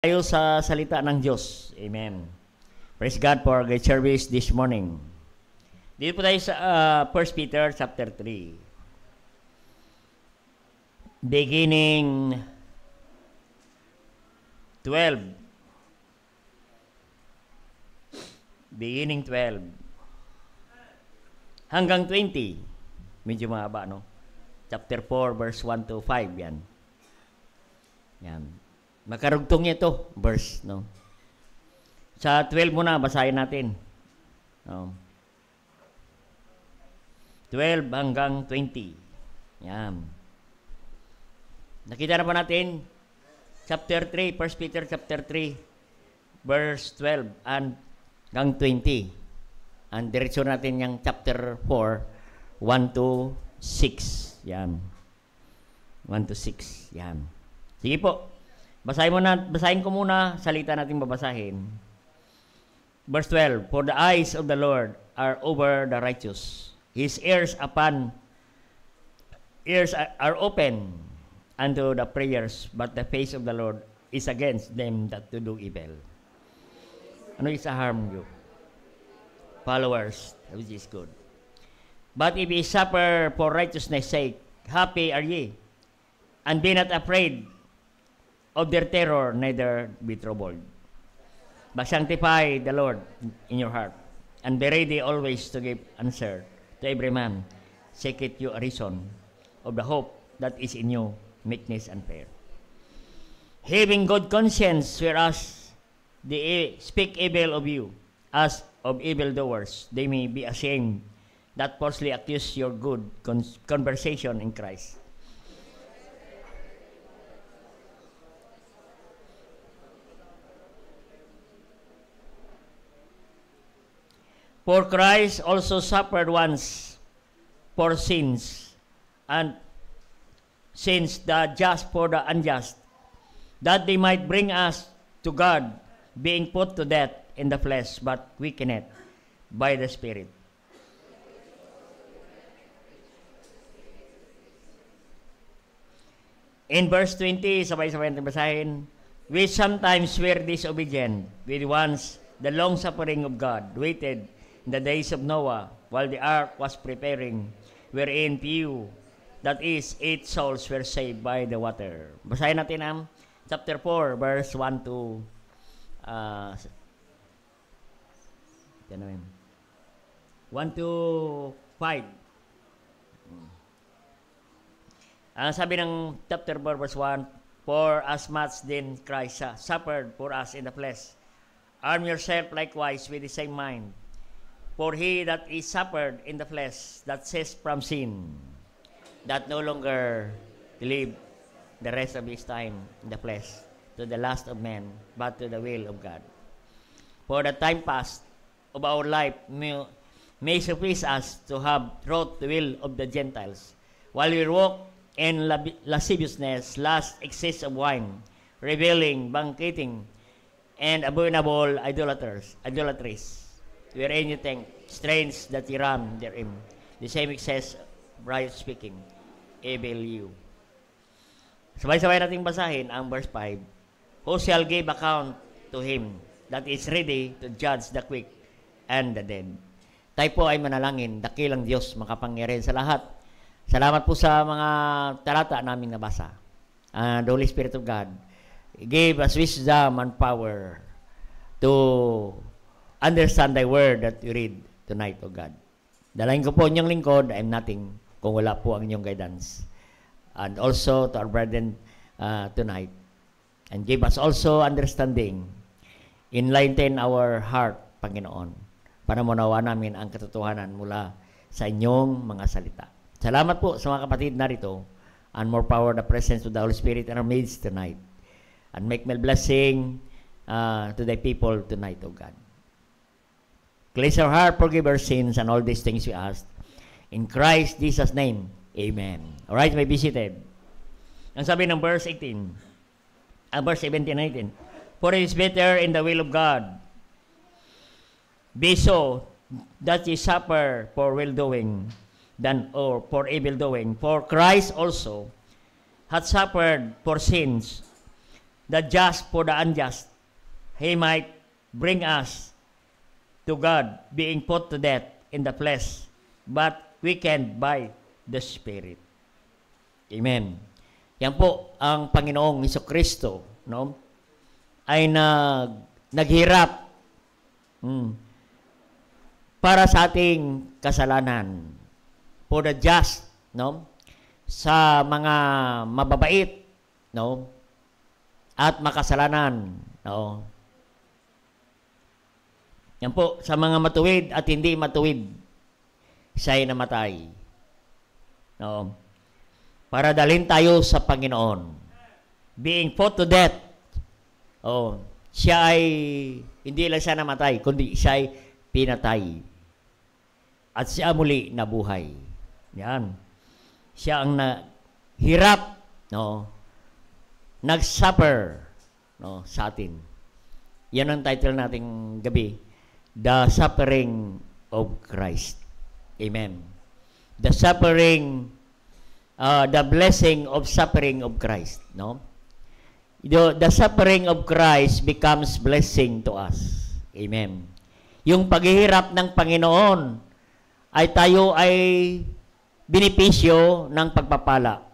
Tayo sa salita ng Diyos. Amen. Praise God for great service this morning. Dito po tayo sa 1 Peter chapter 3. Beginning 12. Beginning 12. Hanggang 20. Medyo mahaba, no? Chapter 4, verse 1 to 5. Yan. Yan. Makarugtong niya ito, verse, no? Sa 12 muna, basahin natin. 12 hanggang 20. Yan. Nakita na pa natin, chapter 3, 1 Peter chapter 3, verse 12 hanggang 20. And diretso natin yung chapter 4, 1 to 6. Yan. 1 to 6. Yan. Sige po. Basahin ko muna, salita natin babasahin. Verse 12, for the eyes of the Lord are over the righteous. His ears are open unto the prayers, but the face of the Lord is against them that do evil. Ano is a harm you? Followers, which is good. But if ye suffer for righteousness' sake, happy are ye, and be not afraid of their terror, neither be troubled. But sanctify the Lord in your heart, and be ready always to give answer to every man. Seek it you a reason of the hope that is in you, meekness and fear. Having good conscience, whereas they speak evil of you, as of evildoers, they may be ashamed that falsely accuse your good conversation in Christ. For Christ also suffered once for sins, and sins the just for the unjust, that they might bring us to God, being put to death in the flesh, but quickened by the Spirit. In verse 20, sabay-sabay natin basahin, we sometimes were disobedient, with once the long suffering of God waited in the days of Noah, while the ark was preparing, wherein few, that is, 8 souls were saved by the water. Basahin natin ang chapter 4, verse 1 to 1 to 5. Sabi ng chapter 4, verse 1, for as much then Christ suffered for us in the flesh, arm yourself likewise with the same mind. For he that is suffered in the flesh, that ceased from sin, that no longer live the rest of his time in the flesh, to the lust of men, but to the will of God. For the time past of our life may suffice us to have wrought the will of the Gentiles, while we walk in lasciviousness, lust, excess of wine, reveling, banqueting, and abominable idolatries, wherein you think strange that ye run therein. The same excess right speaking, evil you. Sabay-sabay nating basahin ang verse 5. Who shall give account to him that is ready to judge the quick and the dead? Tayo po ay manalangin, dakilang Diyos, makapangyarihan sa lahat. Salamat po sa mga talata naming nabasa. The Holy Spirit of God gave us wisdom and power to understand thy word that you read tonight, O God. Dalahin ko po inyong lingkod, I'm nothing kung wala po ang inyong guidance. And also to our brethren tonight. And give us also understanding. Enlighten our heart, Panginoon, para maunawa namin ang katotohanan mula sa inyong mga salita. Salamat po sa mga kapatid narito, and more power the presence of the Holy Spirit in our midst tonight. And make my blessing to thy people tonight, O God. Cleanse our heart, forgive our sins, and all these things we ask. In Christ Jesus' name, amen. Alright, may be seated. Ang sabi ng verse 18, verse 17 and 18, for it is better in the will of God, be so, that ye suffer for well-doing, than or for evil-doing. For Christ also hath suffered for sins, the just for the unjust, He might bring us to God, being put to death in the flesh, but weakened by the Spirit. Amen. Yan po ang Panginoong Hesukristo, no? Ay naghirap para sa ating kasalanan, for the just, no? Sa mga mababait, no? At makasalanan, no? Yan po, sa mga matuwid at hindi matuwid, siya'y namatay, no? Para dalhin tayo sa Panginoon. Being put to death, siya ay, hindi lang siya namatay, kundi siya ay pinatay. At siya muli nabuhay. Yan. Siya ang hirap, no? Nag-suffer, no, sa atin. Yan ang title nating gabi, The Suffering of Christ. Amen. The suffering, the blessing of suffering of Christ, no? The suffering of Christ becomes blessing to us. Amen. Yung paghihirap ng Panginoon ay tayo ay benepisyo ng pagpapala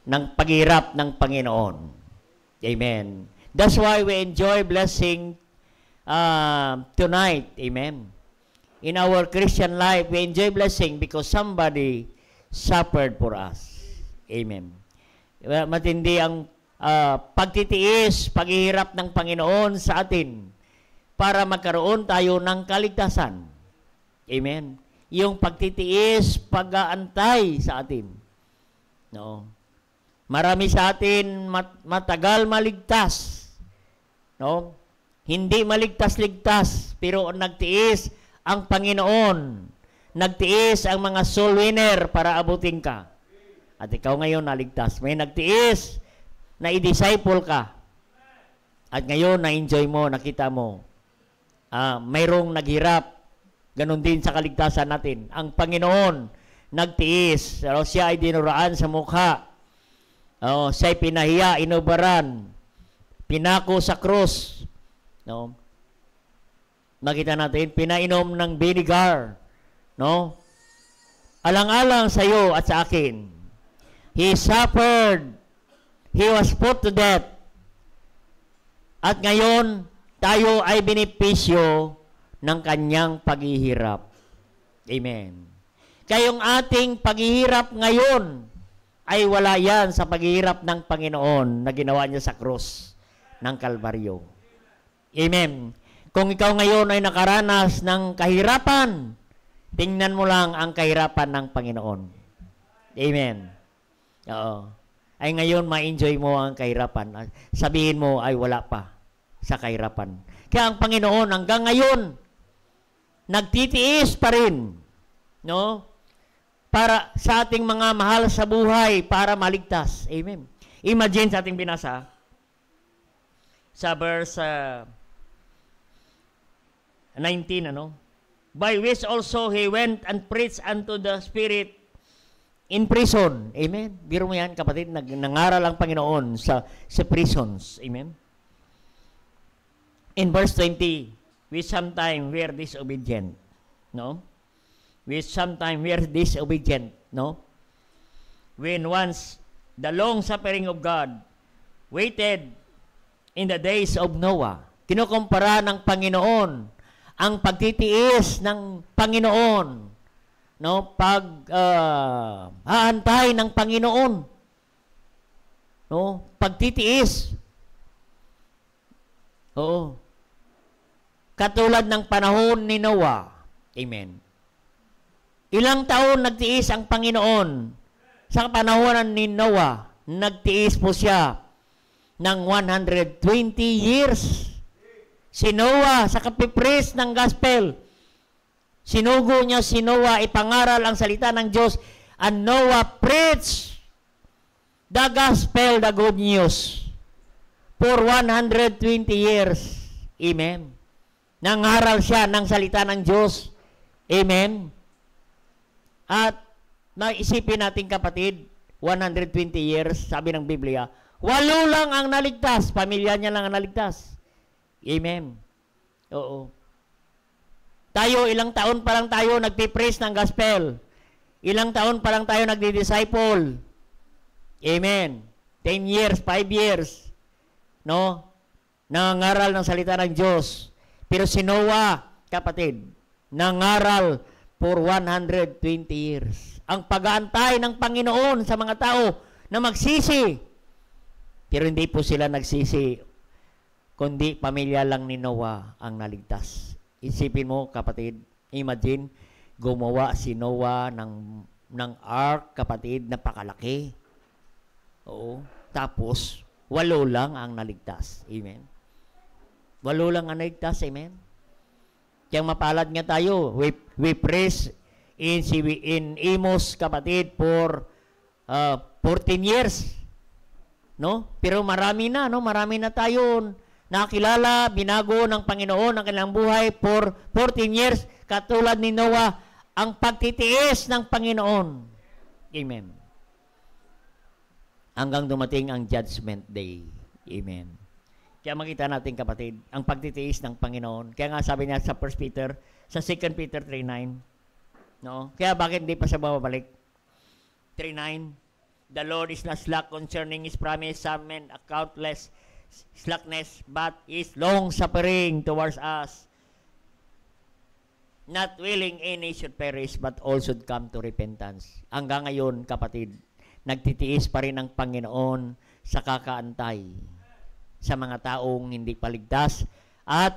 ng paghihirap ng Panginoon. Amen. That's why we enjoy blessing tonight. Amen. In our Christian life, we enjoy blessing because somebody suffered for us. Amen. Matindi ang pagtitiis, paghihirap ng Panginoon sa atin para magkaroon tayo ng kaligtasan. Amen. Yung pagtitiis, pag-aantay sa atin. No. Marami sa atin matagal maligtas. No? Hindi maligtas-ligtas, pero nagtiis ang Panginoon. Nagtiis ang mga soul winner para abutin ka. At ikaw ngayon naligtas. May nagtiis na i-disciple ka. At ngayon na-enjoy mo, nakita mo. Mayroong naghirap. Ganon din sa kaligtasan natin. Ang Panginoon nagtiis. Siya ay dinuraan sa mukha. Siya ay pinahiya, inubaran. Pinako sa krus. No? Makita natin, pinainom ng vinegar. No? Alang-alang sa iyo at sa akin. He suffered. He was put to death. At ngayon, tayo ay benepisyo ng kanyang paghihirap. Amen. Kayong ating paghihirap ngayon ay wala yan sa paghihirap ng Panginoon na ginawa niya sa krus ng Kalbaryo. Amen. Kung ikaw ngayon ay nakaranas ng kahirapan, tingnan mo lang ang kahirapan ng Panginoon. Amen. Oo. Ay ngayon, ma-enjoy mo ang kahirapan. Sabihin mo, ay wala pa sa kahirapan. Kaya ang Panginoon hanggang ngayon, nagtitiis pa rin, no? Para sa ating mga mahal sa buhay, para maligtas. Amen. Imagine sa ating binasa, sa verse 19, by which also he went and preached unto the Spirit in prison. Amen. Biro mo yan, kapatid, nangaral ang Panginoon sa prisons. Amen. In verse 20, we sometimes were disobedient. No? We sometimes were disobedient. No? When once the long suffering of God waited in the days of Noah. Kinukumpara ng Panginoon ang pagtitiis ng Panginoon. No, aantay ng Panginoon. No, pagtitiis. Oo. Katulad ng panahon ni Noah. Amen. Ilang taon nagtiis ang Panginoon? Sa panahon ni Noah, nagtiis po siya ng 120 years. Si Noah, sa kapipris ng gospel, sinugo niya si Noah, ipangaral ang salita ng Diyos, and Noah preached the gospel, the good news, for 120 years. Amen. Nangaral siya ng salita ng Diyos. Amen. At naisipin natin, kapatid, 120 years, sabi ng Biblia, 8 lang ang naligtas. Pamilya niya lang ang naligtas. Amen. Oo. Tayo, ilang taon pa lang tayo nagpipreach ng gospel. Ilang taon pa lang tayo nagdi-disciple. Amen. 10 years, 5 years. No? Nangangaral ng salita ng Diyos. Pero si Noah, kapatid, nangaral for 120 years. Ang pag-aantay ng Panginoon sa mga tao na magsisi. Pero hindi po sila nagsisi, kundi pamilya lang ni Noah ang naligtas. Isipin mo, kapatid, imagine, gumawa si Noah ng ark, kapatid, napakalaki. Oo. Tapos, 8 lang ang naligtas. Amen. 8 lang ang naligtas. Amen. Kaya mapalad nga tayo. We praise in Amos, kapatid, for 14 years. No? Pero marami na, no? Marami na tayo nakilala, binago ng Panginoon ang kanilang buhay for 14 years, katulad ni Noah, ang pagtitiis ng Panginoon. Amen. Hanggang dumating ang judgment day. Amen. Kaya makita natin, kapatid, ang pagtitiis ng Panginoon. Kaya nga sabi niya sa 1 Peter, sa 2 Peter 3:9, no? Kaya bakit hindi pa siya babalik? 3:9, the Lord is not slack concerning His promise, some men accountless slackness, but is long-suffering towards us, not willing any should perish, but all should come to repentance. Hanggang ngayon, kapatid, nagtitiis pa rin ang Panginoon sa kakaantay sa mga taong hindi paligtas, at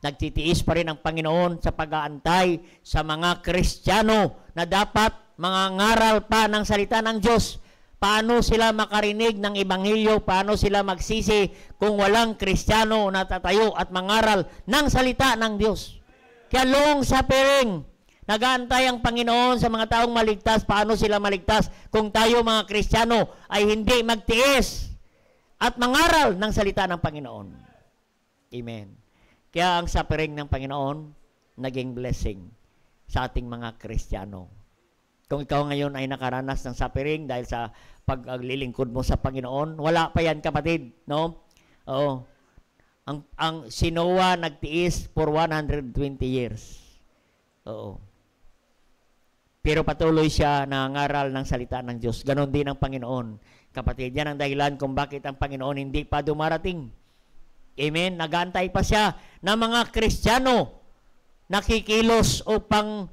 nagtitiis pa rin ang Panginoon sa pag-aantay sa mga Kristiyano na dapat mangangaral pa ng salita ng Diyos. Paano sila makarinig ng Ebanghelyo? Paano sila magsisi kung walang Kristiyano na tatayo at mangaral ng salita ng Diyos? Kaya long-suffering, nag-aantay ang Panginoon sa mga taong maligtas. Paano sila maligtas kung tayo mga Kristiyano ay hindi magtiis at mangaral ng salita ng Panginoon? Amen. Kaya ang suffering ng Panginoon naging blessing sa ating mga Kristiyano. Kung ikaw ngayon ay nakaranas ng suffering dahil sa paglilingkod mo sa Panginoon, wala pa yan, kapatid, no? Oo. Ang si Noah nagtiis for 120 years. Oo. Pero patuloy siya nangangaral ng salita ng Diyos. Ganon din ang Panginoon. Kapatid, yan ang dahilan kung bakit ang Panginoon hindi pa dumarating. Amen? Nag-aantay pa siya ng mga Kristiyano nakikilos upang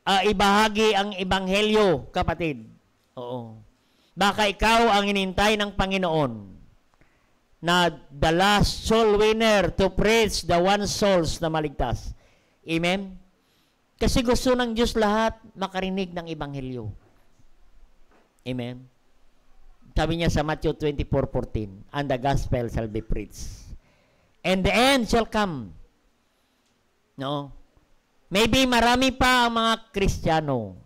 ibahagi ang Ebanghelyo, kapatid. Oo. Baka ikaw ang inintay ng Panginoon na the last soul winner to preach the one souls na maligtas. Amen? Kasi gusto ng Diyos lahat makarinig ng Ebanghelyo. Amen? Sabi niya sa Matthew 24:14, and the gospel shall be preached, and the end shall come. No? Maybe marami pa ang mga Kristiyano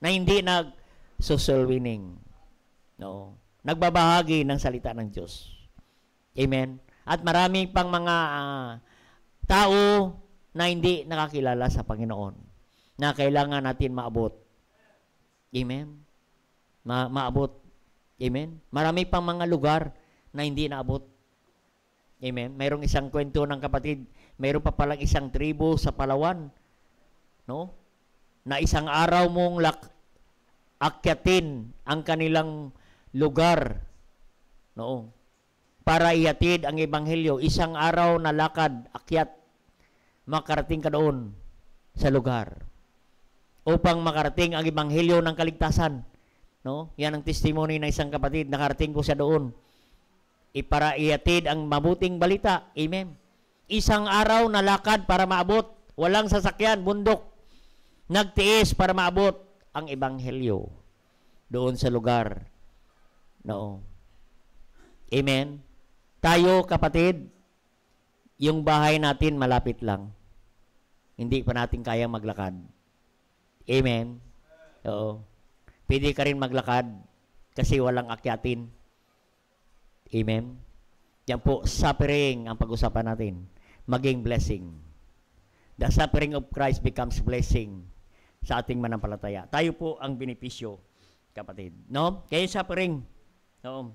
na hindi nag-soul winning. No? Nagbabahagi ng salita ng Diyos. Amen? At marami pang mga tao na hindi nakakilala sa Panginoon na kailangan natin maabot. Amen? Maabot. Amen? Marami pang mga lugar na hindi naabot. Amen? Mayroong isang kwento ng kapatid, mayroon pa palang isang tribo sa Palawan, no? Na isang araw mong akyatin ang kanilang lugar, no? Para ihatid ang Ebanghelyo. Isang araw na lakad, akyat, makarating ka doon sa lugar upang makarating ang Ebanghelyo ng kaligtasan. No? Yan ang testimony ng isang kapatid. Nakarating ko siya doon. Para ihatid ang mabuting balita. Amen. Isang araw na lakad para maabot. Walang sasakyan, bundok. Nagtiis para maabot ang Ebanghelyo doon sa lugar. No. Amen. Tayo, kapatid, yung bahay natin malapit lang. Hindi pa natin kaya maglakad. Amen. Oo. Pwede ka rin maglakad kasi walang akyatin. Amen. Yan po, suffering ang pag-usapan natin. Maging blessing. The suffering of Christ becomes blessing sa ating manampalataya. Tayo po ang benepisyo, kapatid. No? Kaya suffering. No?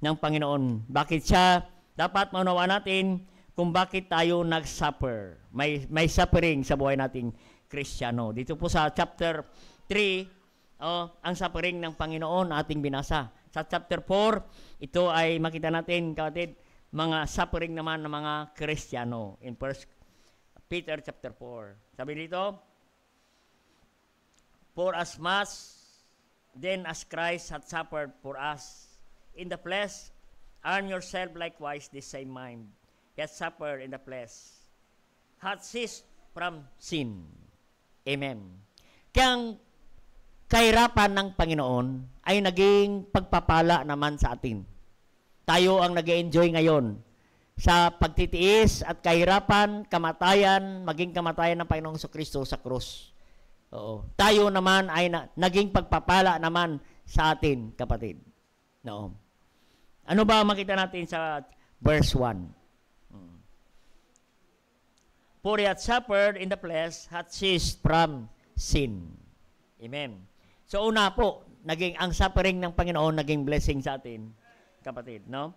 ng Panginoon. Bakit siya? Dapat maunawaan natin kung bakit tayo nag-suffer. May suffering sa buhay nating Kristiyano. Dito po sa chapter 3, ang suffering ng Panginoon ating binasa. Sa chapter 4, ito ay makita natin, kapatid, mga suffering naman ng mga Kristiyano. In 1 Peter chapter 4. Sabi dito, for as much then as Christ hath suffered for us in the flesh, arm yourself likewise the same mind. He hath suffered in the flesh, hath ceased from sin. Amen. Kaya ang kahirapan ng Panginoon ay naging pagpapala naman sa atin. Tayo ang nag-enjoy ngayon sa pagtitiis at kahirapan, kamatayan, maging kamatayan ng Panginoong Kristo sa krus. Oo. Tayo naman ay naging pagpapala naman sa atin, kapatid. No. Ano ba makita natin sa verse 1? For he hath suffered in the flesh, hath ceased from sin. Amen. So una po, ang suffering ng Panginoon naging blessing sa atin, kapatid, no?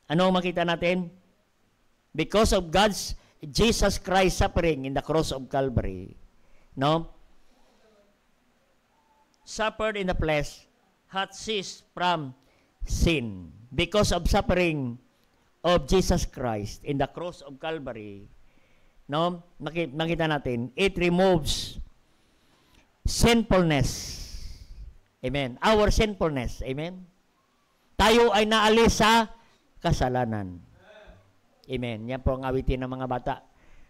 Ano makita natin? Because of God's Jesus Christ suffering in the cross of Calvary, no? Suffered in the flesh, hath ceased from sin. Because of suffering of Jesus Christ in the cross of Calvary, no? Makita natin, it removes sinfulness. Amen. Our sinfulness. Amen. Tayo ay naalis sa kasalanan. Amen. Yan po ang awitin ng mga bata.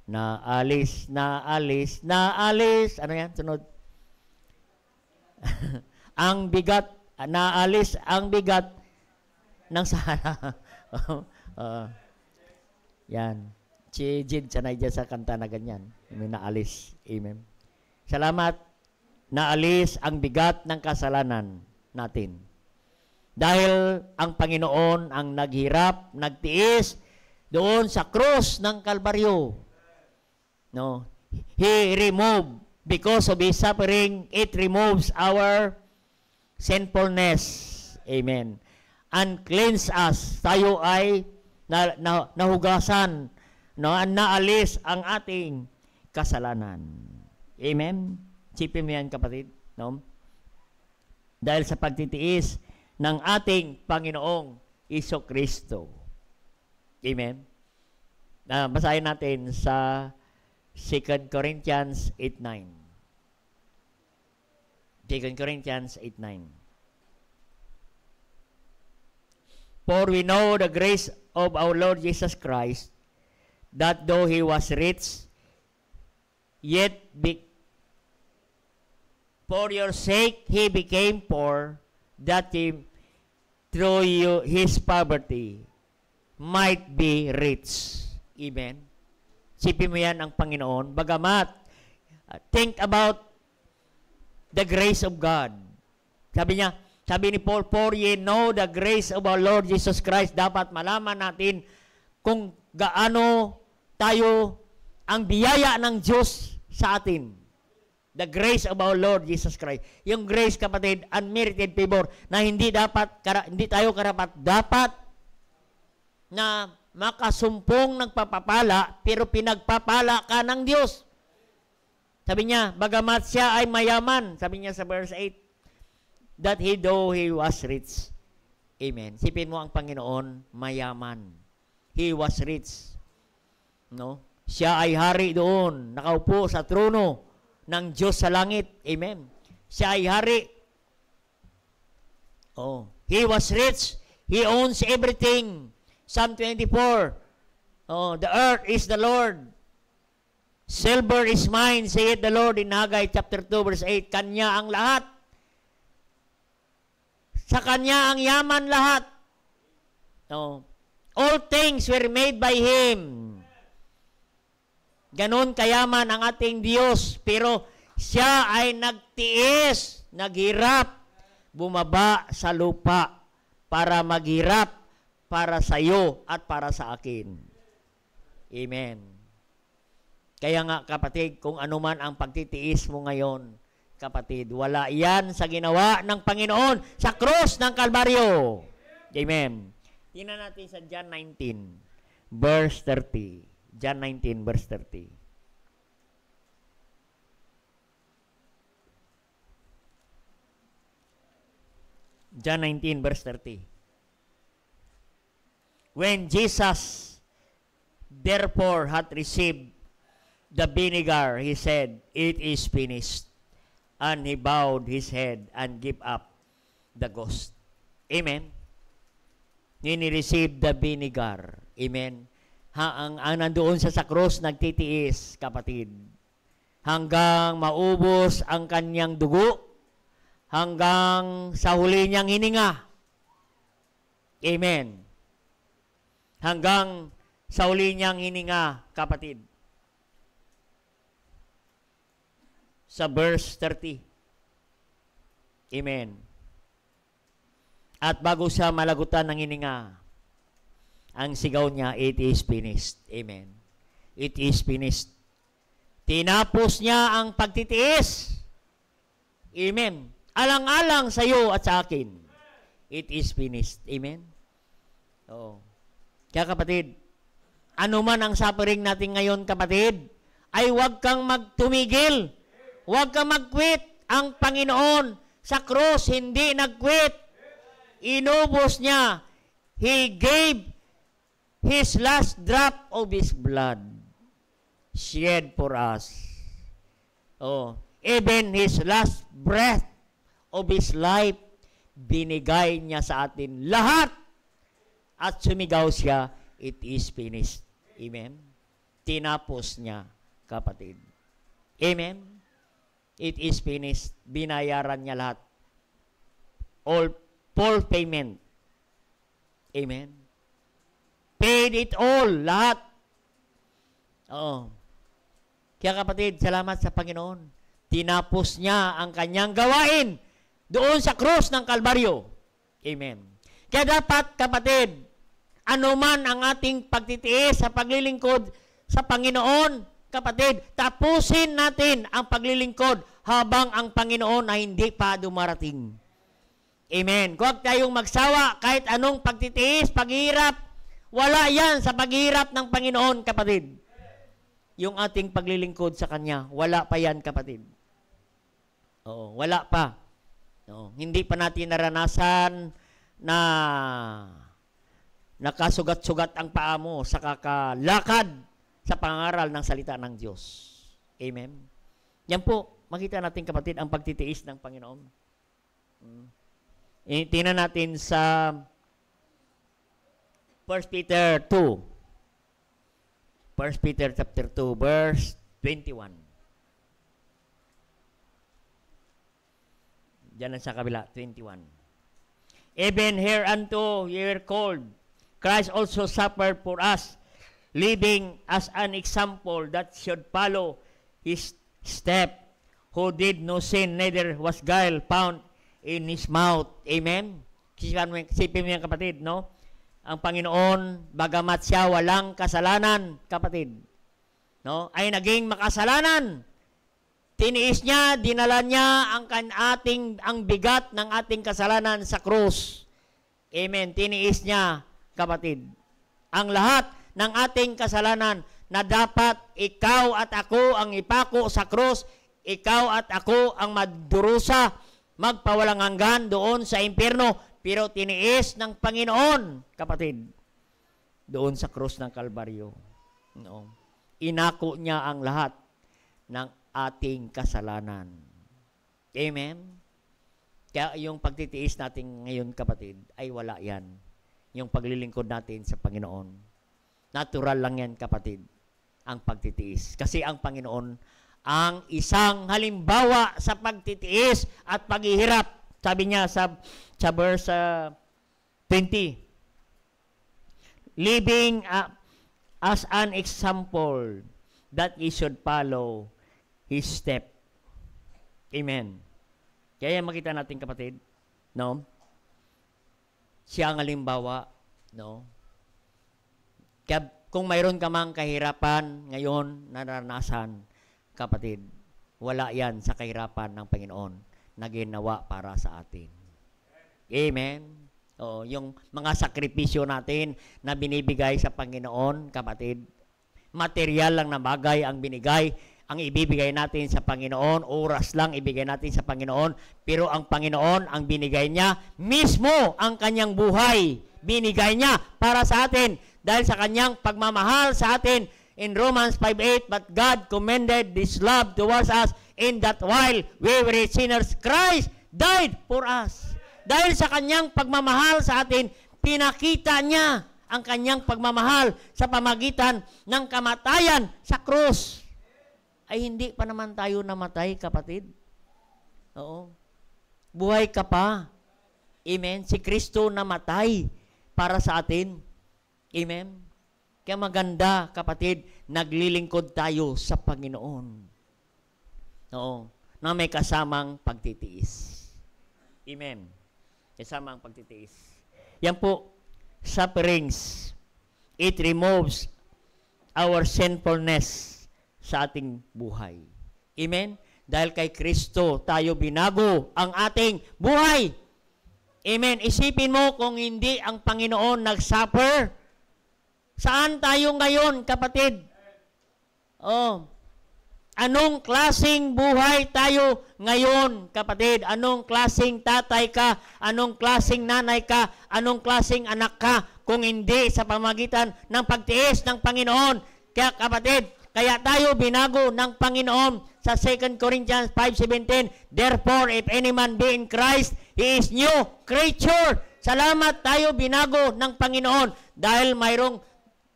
Naalis, naalis, naalis. Ano yan? Sunod. Ang bigat, naalis ang bigat ng sala. Yan. Si Jid, sanay dyan sa kanta na ganyan. May naalis. Amen. Salamat. Naalis ang bigat ng kasalanan natin. Dahil ang Panginoon ang naghirap, nagtiis doon sa krus ng Kalbaryo. No? He removed, because of His suffering, it removes our sinfulness. Amen. And cleanse us. Tayo ay nahugasan, no? Naalis ang ating kasalanan. Amen. Sipin mo yan, kapatid, no? Dahil sa pagtitiis ng ating Panginoong Jesucristo. Amen. Basahin natin sa 2 Corinthians 8:9. 2 Corinthians 8:9. For we know the grace of our Lord Jesus Christ, that though He was rich, yet for your sake He became poor, that He, through His poverty, might be rich. Amen. Sipin mo yan ang Panginoon. Bagamat, think about the grace of God. Sabi ni Paul, for ye know the grace of our Lord Jesus Christ. Dapat malaman natin kung gaano tayo ang biyaya ng Diyos sa atin. The grace of our Lord Jesus Christ. Yung grace, kapatid, unmerited favor, na hindi tayo karapat dapat na makasumpong nagpapapala, pero pinagpapala ka ng Diyos. Sabi niya, bagamat siya ay mayaman, sabi niya sa verse 8, that though he was rich. Amen. Sipin mo ang Panginoon, mayaman. He was rich. No? Siya ay hari doon, nakaupo sa trono ng Diyos sa langit. Amen. Siya ay hari. Oh, He was rich. He owns everything. Psalm 24. Oh, the earth is the Lord. Silver is mine, saith the Lord in Haggai chapter 2 verse 8. Kanya ang lahat. Sa Kanya ang yaman lahat. Oh, all things were made by Him. Ganon kayaman ang ating Diyos, pero siya ay nagtiis, naghirap, bumaba sa lupa para maghirap para sa iyo at para sa akin. Amen. Kaya nga, kapatid, kung ano man ang pagtitiis mo ngayon, kapatid, wala yan sa ginawa ng Panginoon sa krus ng Kalbaryo. Amen. Tingnan natin sa John 19, verse 30. John 19, verse 30. John 19, verse 30. When Jesus therefore had received the vinegar, he said, "It is finished." And he bowed his head and gave up the ghost. Amen. Ni-receive the vinegar. Amen. Ang nandoon sa krus, nagtitiis, kapatid. Hanggang maubos ang kanyang dugo, hanggang sa huli niyang hininga. Amen. Hanggang sa huli niyang hininga, kapatid. Sa verse 30. Amen. At bago siya malagutan ng hininga, ang sigaw niya, "It is finished." Amen. It is finished. Tinapos niya ang pagtitiis. Amen. Alang-alang sa iyo at sa akin. It is finished. Amen. Oo. Kaya kapatid, ano man ang suffering natin ngayon, kapatid, ay huwag kang magtumigil. Huwag kang mag-quit. Ang Panginoon sa cross hindi nag-quit. Inubos niya. He gave His last drop of His blood shed for us. Oh, even His last breath of His life, binigay niya sa atin lahat. At sumigaw siya, "It is finished." Amen. Tinapos niya, kapatid. Amen. It is finished. Binayaran niya lahat. Full payment. Amen. Paid it all. Lahat. Oo. Kaya kapatid, salamat sa Panginoon. Tinapos niya ang kanyang gawain doon sa krus ng Kalbaryo. Amen. Kaya dapat, kapatid, anuman ang ating pagtitiis sa paglilingkod sa Panginoon, kapatid, tapusin natin ang paglilingkod habang ang Panginoon ay hindi pa dumarating. Amen. Huwag tayong magsawa kahit anong pagtitiis, paghihirap. Wala yan sa paghihirap ng Panginoon, kapatid. Yung ating paglilingkod sa Kanya, wala pa yan, kapatid. Oo, wala pa. Oo, hindi pa natin naranasan na nakasugat-sugat ang paa mo sa kakalakad sa pangaral ng salita ng Diyos. Amen. Yan po, makita natin, kapatid, ang pagtitiis ng Panginoon. Tingnan natin sa 1 Peter 2. 1 Peter chapter 2, verse 21. Diyan sa kabila, 21. Even hereunto ye were called, Christ also suffered for us, leaving as an example that should follow His step, who did no sin, neither was guile found in His mouth. Amen? Sipin mo yan, kapatid, no? Ang Panginoon, bagamat siya walang kasalanan, kapatid, no? Ay naging makasalanan. Tiniis niya, dinala niya ang bigat ng ating kasalanan sa krus. Amen. Tiniis niya, kapatid, ang lahat ng ating kasalanan na dapat ikaw at ako ang ipako sa krus, ikaw at ako ang magdurusa, magpawalang hanggan doon sa impyerno, pero tiniis ng Panginoon, kapatid, doon sa krus ng Kalbaryo. No. Inako niya ang lahat ng ating kasalanan. Amen? Kaya yung pagtitiis natin ngayon, kapatid, ay wala yan. Yung paglilingkod natin sa Panginoon. Natural lang yan, kapatid, ang pagtitiis. Kasi ang Panginoon, ang isang halimbawa sa pagtitiis at paghihirap. Sabi niya sa verse 20, living as an example that ye should follow His step. Amen. Kaya makita natin, kapatid, no? Siya ang halimbawa, no? Kaya kung mayroon ka mang kahirapan ngayon na naranasan, kapatid, wala yan sa kahirapan ng Panginoon na ginawa para sa atin. Amen. Oo, yung mga sakripisyo natin na binibigay sa Panginoon, kapatid. Material lang na bagay ang binigay, ang ibibigay natin sa Panginoon, oras lang ibigay natin sa Panginoon, pero ang Panginoon, ang binigay niya, mismo ang kanyang buhay, binigay niya para sa atin, dahil sa kanyang pagmamahal sa atin. In Romans 5:8, but God commended this love towards us in that while we were sinners, Christ died for us. Dahil sa kanyang pagmamahal sa atin, pinakita niya ang kanyang pagmamahal sa pamagitan ng kamatayan sa krus. Ay hindi pa naman tayo namatay, kapatid. Oo. Buhay ka pa. Amen. Si Kristo namatay para sa atin. Amen. Kaya maganda, kapatid, naglilingkod tayo sa Panginoon. Oo. Na may kasamang pagtitiis. Amen. Kasama ang pagtitiis. Yan po, sufferings. It removes our sinfulness sa ating buhay. Amen? Dahil kay Kristo tayo binago ang ating buhay. Amen? Isipin mo kung hindi ang Panginoon nag-suffer, saan tayo ngayon, kapatid? Oh. Anong klaseng buhay tayo ngayon, kapatid? Anong klaseng tatay ka? Anong klaseng nanay ka? Anong klaseng anak ka? Kung hindi sa pamagitan ng pagtiis ng Panginoon. Kaya, kapatid, kaya tayo binago ng Panginoon sa 2 Corinthians 5:17. Therefore, if any man be in Christ, he is new creature. Salamat, tayo binago ng Panginoon dahil mayroong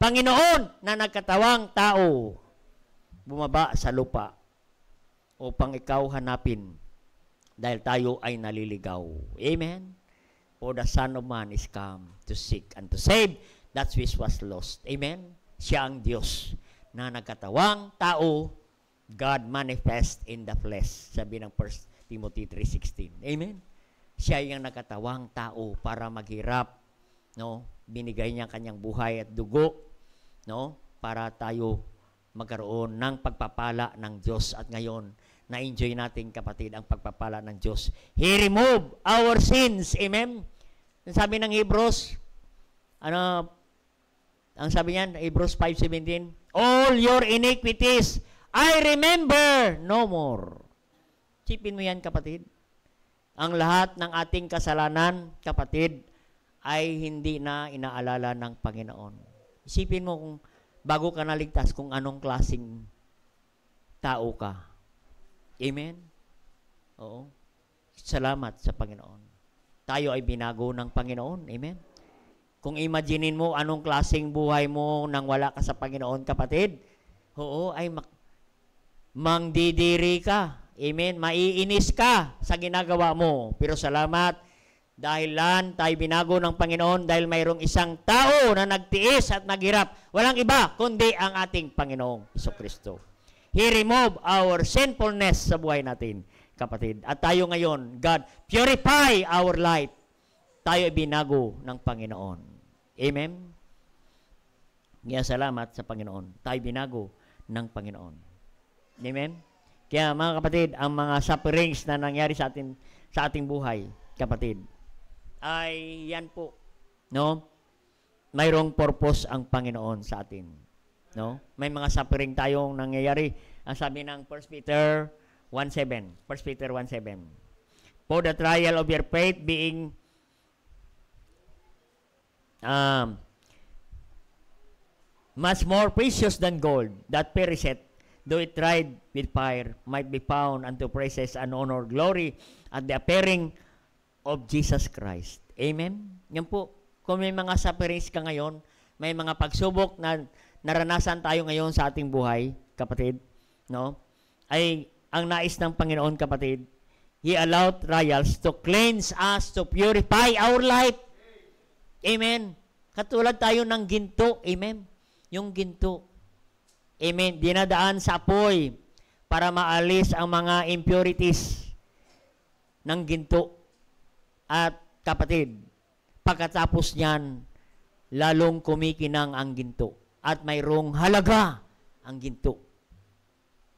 Panginoon na nagkatawang tao. Bumaba sa lupa upang ikaw hanapin dahil tayo ay naliligaw. Amen? For the Son of Man is come to seek and to save that which was lost. Amen? Siya ang Diyos na nagkatawang tao, God manifest in the flesh. Sabi ng 1 Timothy 3:16. Amen? Siya yung nagkatawang tao para maghirap. No? Binigay niya kanyang buhay at dugo, no? Para tayo magkaroon ng pagpapala ng Diyos. At ngayon, na-enjoy natin, kapatid, ang pagpapala ng Diyos. He removed our sins. Amen? Sabi ng Hebrews, ang sabi niyan, Hebrews 5:17, all your iniquities, I remember no more. Sipin mo yan, kapatid. Ang lahat ng ating kasalanan, kapatid, ay hindi na inaalala ng Panginoon. Isipin mo kung bago ka naligtas kung anong klaseng tao ka. Amen? Oo. Salamat sa Panginoon. Tayo ay binago ng Panginoon. Amen? Kung imaginein mo anong klaseng buhay mo nang wala ka sa Panginoon, kapatid, oo, ay mangdidiri ka. Amen? Maiinis ka sa ginagawa mo. Pero salamat, dahil lan tayo binago ng Panginoon dahil mayroong isang tao na nagtiis at naghirap. Walang iba kundi ang ating Panginoong Jesucristo. He removed our sinfulness sa buhay natin, kapatid. At tayo ngayon, God, purify our life. Tayo ay binago ng Panginoon. Amen? Kaya salamat sa Panginoon. Tayo binago ng Panginoon. Amen? Kaya mga kapatid, ang mga sufferings na nangyari sa ating buhay, kapatid, ay yan po, no? Mayroong purpose ang Panginoon sa atin, no? May mga suffering tayong nangyayari. Ang sabi ng 1 Peter 1:7. 1 Peter 1:7. For the trial of your faith being much more precious than gold that perisheth, though it tried with fire, might be found unto praises and honor, glory at the appearing of Jesus Christ. Amen? Yan po. Kung may mga sufferings ka ngayon, may mga pagsubok na naranasan tayo ngayon sa ating buhay, kapatid, no? Ay, ang nais ng Panginoon, kapatid, He allowed trials to cleanse us, to purify our life. Amen? Katulad tayo ng ginto. Amen? Yung ginto. Amen? Dinadaan sa apoy para maalis ang mga impurities ng ginto. At kapatid, pagkatapos niyan, lalong kumikinang ang ginto. At mayroong halaga ang ginto.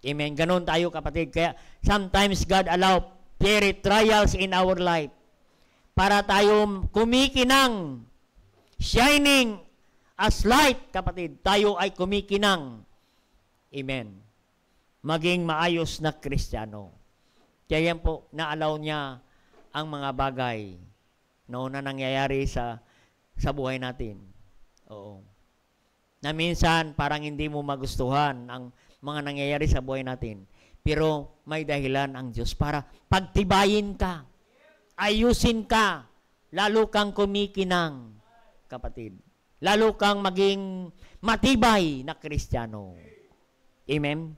Amen. Ganon tayo, kapatid. Kaya sometimes God allow trials in our life para tayo kumikinang, shining as light, kapatid. Tayo ay kumikinang. Amen. Maging maayos na Kristiyano. Kaya yan po, naalaw niya ang mga bagay na nangyayari sa buhay natin. Oo. Na minsan, parang hindi mo magustuhan ang mga nangyayari sa buhay natin. Pero may dahilan ang Diyos para pagtibayin ka, ayusin ka, lalo kang kumikinang, kapatid. Lalo kang maging matibay na Kristiyano. Amen?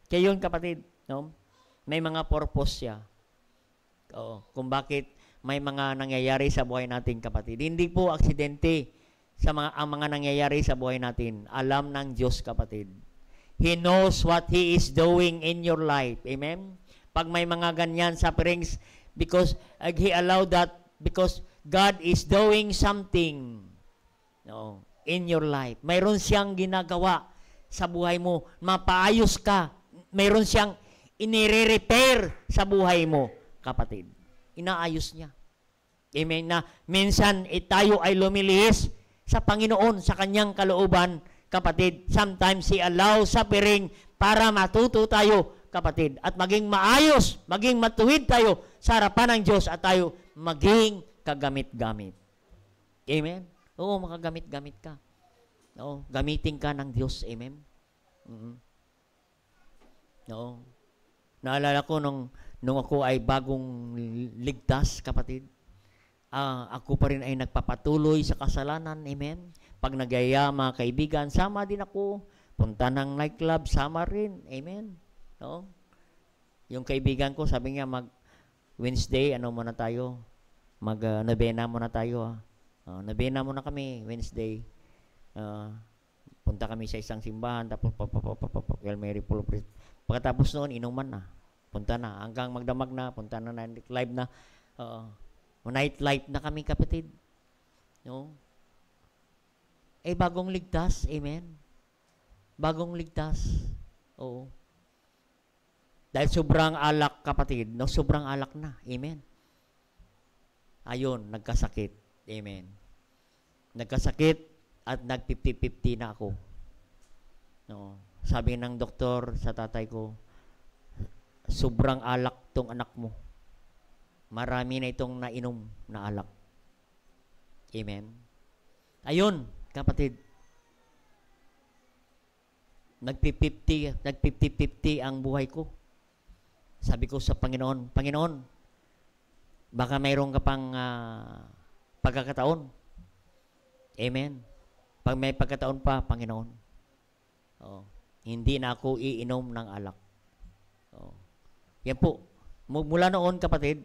Kaya yun, kapatid, no? May mga purpose siya. Oo, kung bakit may mga nangyayari sa buhay natin, kapatid. Hindi po aksidente ang mga nangyayari sa buhay natin. Alam ng Diyos, kapatid. He knows what He is doing in your life. Amen? Pag may mga ganyan sufferings, because He allowed that because God is doing something in your life. Mayroon siyang ginagawa sa buhay mo. Mapaayos ka. Mayroon siyang inire-repair sa buhay mo, kapatid. Inaayos niya. Amen? Na minsan tayo ay lumilihis sa Panginoon, sa kanyang kalooban, kapatid. Sometimes He allows suffering para matuto tayo, kapatid. At maging maayos, maging matuwid tayo sa harapan ng Diyos at tayo maging kagamit-gamit. Amen? Oo, makagamit-gamit ka. Oo, gamitin ka ng Diyos. Amen? Oo. Naalala ko nung ako ay bagong ligtas, kapatid. Ako pa rin ay nagpapatuloy sa kasalanan. Amen? Pag nagyaya, mga kaibigan, sama din ako. Punta ng nightclub, sama rin. Amen? No? Yung kaibigan ko, sabi niya, Wednesday, muna tayo? Nobena muna tayo. Nobena muna kami, Wednesday. Punta kami sa isang simbahan, tapos El Mary Pulprit. Pagkatapos noon, inuman na. Punta na. Hanggang magdamag na, punta na live na. Nightlife na kami, kapatid. No? Bagong ligtas. Amen? Bagong ligtas. Oo. Dahil sobrang alak, kapatid. No? Sobrang alak na. Amen? Ayun, nagkasakit. Amen? Nagkasakit at nag-50-50 na ako. No? Sabi ng doktor sa tatay ko, sobrang alak tong anak mo. Marami na itong nainom na alak. Amen? Ayun, kapatid. Nag-50-50 ang buhay ko. Sabi ko sa Panginoon, Panginoon, baka mayroon ka pang pagkakataon. Amen? Pag may pagkataon pa, Panginoon, hindi na ako iinom ng alak. Yan po. Mula noon, kapatid,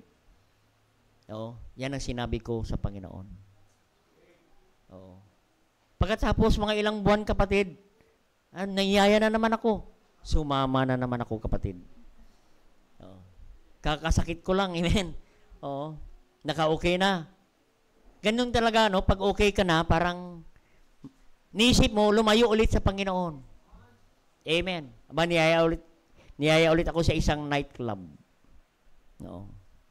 yan ang sinabi ko sa Panginoon. Pagkatapos mga ilang buwan, kapatid, nangyaya na naman ako. Sumama na naman ako, kapatid. Kakasakit ko lang, amen. Naka-okay na. Ganun talaga, no? Pag okay ka na, parang niisip mo, lumayo ulit sa Panginoon. Amen. Niyaya ulit ako sa isang nightclub.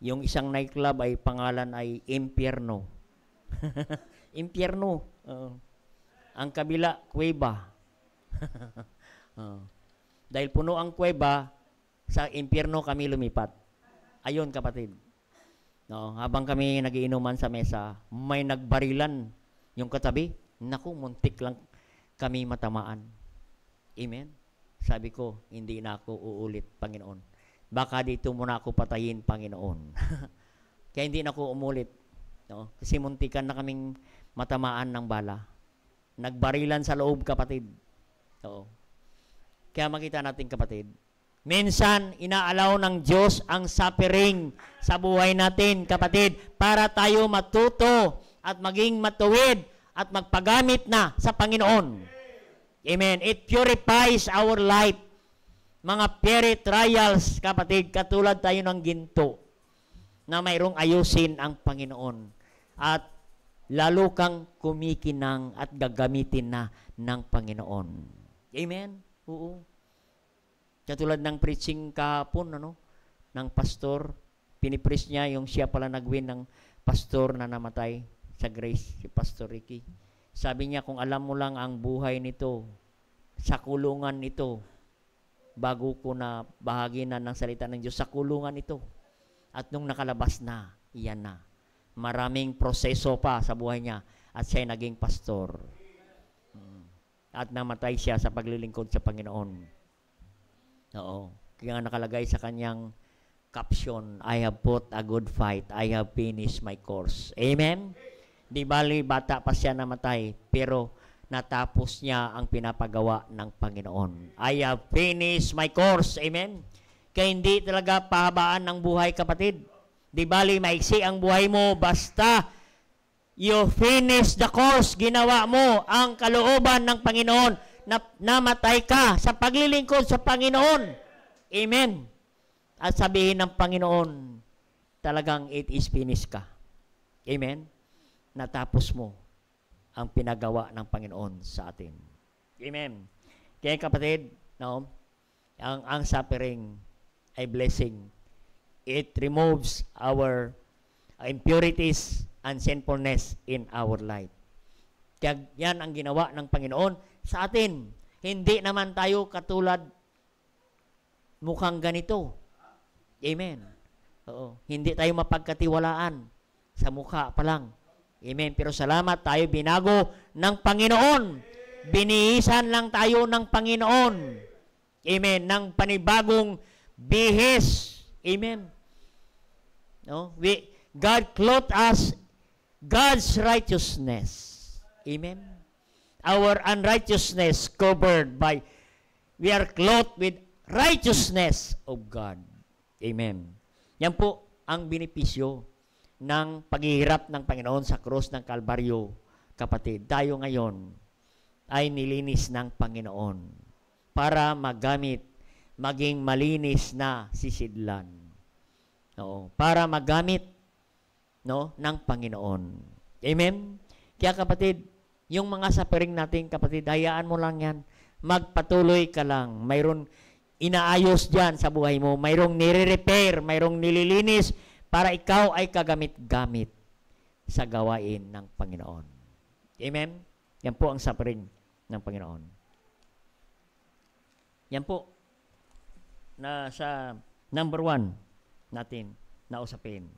Yung isang nightclub ay pangalan ay Impierno. Impierno. Ang kabila, kuweba. Dahil puno ang kuweba, sa impyerno kami lumipat. Ayun, kapatid. Habang kami nagiinuman sa mesa, may nagbarilan yung katabi. Naku, muntik lang kami matamaan. Amen? Sabi ko, hindi na ako uulit, Panginoon. Baka dito muna ako patayin, Panginoon. Kaya hindi na ako umulit. Kasi muntikan na kaming matamaan ng bala. Nagbarilan sa loob, kapatid. Kaya makita natin, kapatid, minsan, inaalaw ng Diyos ang suffering sa buhay natin, kapatid, para tayo matuto at maging matuwid at magpagamit na sa Panginoon. Amen. It purifies our life. Mga fiery trials, kapatid, katulad tayo ng ginto na mayroong ayusin ang Panginoon. At lalo kang kumikinang at gagamitin na ng Panginoon. Amen? Oo. Katulad ng preaching kahapon, ng pastor, pinipreach niya yung siya pala nag-win ng pastor na namatay sa Grace, si Pastor Ricky. Sabi niya, kung alam mo lang ang buhay nito, sa kulungan nito, bago ko na bahagi na ng salita ng Diyos, sa kulungan ito. At nung nakalabas na, iyan na. Maraming proseso pa sa buhay niya at siya naging pastor. At namatay siya sa paglilingkod sa Panginoon. Oo. Kaya nakalagay sa kanyang caption, I have fought a good fight. I have finished my course. Amen? Di bali, bata pa siya namatay, pero natapos niya ang pinapagawa ng Panginoon. I have finished my course. Amen? Kaya hindi talaga pahabaan ng buhay, kapatid. Di bali, maiksi ang buhay mo, basta you finish the course, ginawa mo ang kalooban ng Panginoon, na namatay ka sa paglilingkod sa Panginoon. Amen? At sabihin ng Panginoon, talagang it is finished ka. Amen? Natapos mo ang pinagawa ng Panginoon sa atin. Amen. Kaya kapatid, no, ang suffering ay blessing. It removes our impurities and sinfulness in our life. Kaya yan ang ginawa ng Panginoon sa atin. Hindi naman tayo katulad mukhang ganito. Amen. Oo. Hindi tayo mapagkatiwalaan sa mukha pa lang. Amen. Pero salamat, tayo binago ng Panginoon. Binihisan lang tayo ng Panginoon. Amen. Ng panibagong bihis. Amen. No? God clothed us God's righteousness. Amen. Our unrighteousness covered by, we are clothed with righteousness of God. Amen. Yan po ang benepisyo ng paghihirap ng Panginoon sa krus ng Kalbaryo, kapatid. Tayo ngayon ay nilinis ng Panginoon para magamit, maging malinis na sisidlan. Oo, para magamit, no, ng Panginoon. Amen? Kaya kapatid, yung mga suffering natin, kapatid, hayaan mo lang yan. Magpatuloy ka lang. Mayroon inaayos dyan sa buhay mo. Mayroong nire-repair, mayroong nililinis, para ikaw ay kagamit-gamit sa gawain ng Panginoon. Amen? Yan po ang suffering ng Panginoon. Yan po na sa number 1 natin na usapin.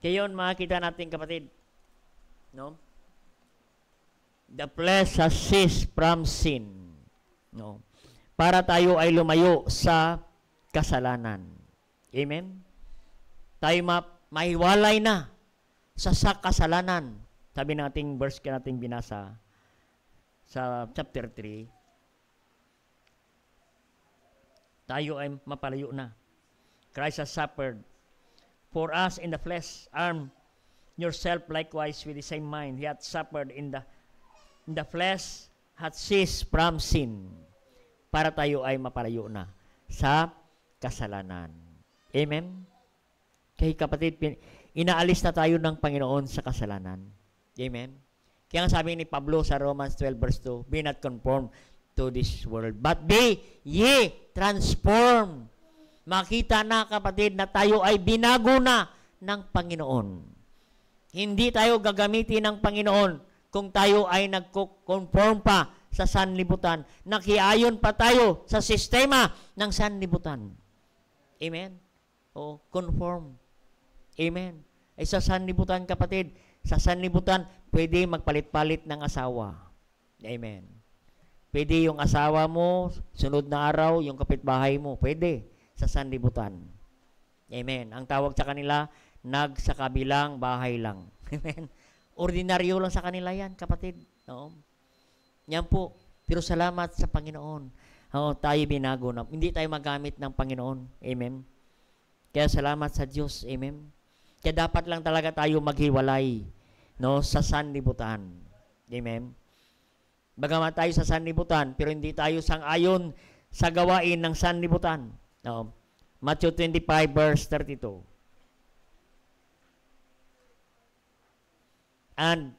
Kaya yun, makikita natin, kapatid, no? The flesh has ceased from sin. No? Para tayo ay lumayo sa kasalanan. Amen? Tayo mahiwalay na sa kasalanan. Sabi ng ating verse ka nating binasa sa chapter 3, tayo ay mapalayo na. Christ has suffered for us in the flesh. Arm yourself likewise with the same mind. He hath suffered in the flesh, hath ceased from sin. Para tayo ay mapalayo na sa kasalanan. Amen? Kaya kapatid, inaalis na tayo ng Panginoon sa kasalanan. Amen? Kaya nga sabi ni Pablo sa Romans 12 verse 2, be not conformed to this world, but be ye transformed. Makita na, kapatid, na tayo ay binago na ng Panginoon. Hindi tayo gagamitin ng Panginoon kung tayo ay nagko-conform pa sa sanlibutan. Nakiayon pa tayo sa sistema ng sanlibutan. Amen? O, conform. Amen. Ay sa sanlibutan, kapatid, sa sanlibutan, pwede magpalit-palit ng asawa. Amen. Pwede yung asawa mo, sunod na araw, yung kapitbahay mo. Pwede sa sanlibutan. Amen. Ang tawag sa kanila, nagsakabilang bahay lang. Amen. Ordinaryo lang sa kanila yan, kapatid. No? Yan po. Pero salamat sa Panginoon. Tayo binago na. Hindi tayo magamit ng Panginoon. Amen. Kaya salamat sa Diyos. Amen. Kaya dapat lang talaga tayo maghiwalay, no, sa sanlibutan. Amen. Bagamat tayo sa sanlibutan, pero hindi tayo sang-ayon sa gawain ng sanlibutan. No. Matthew 25 verse 32. And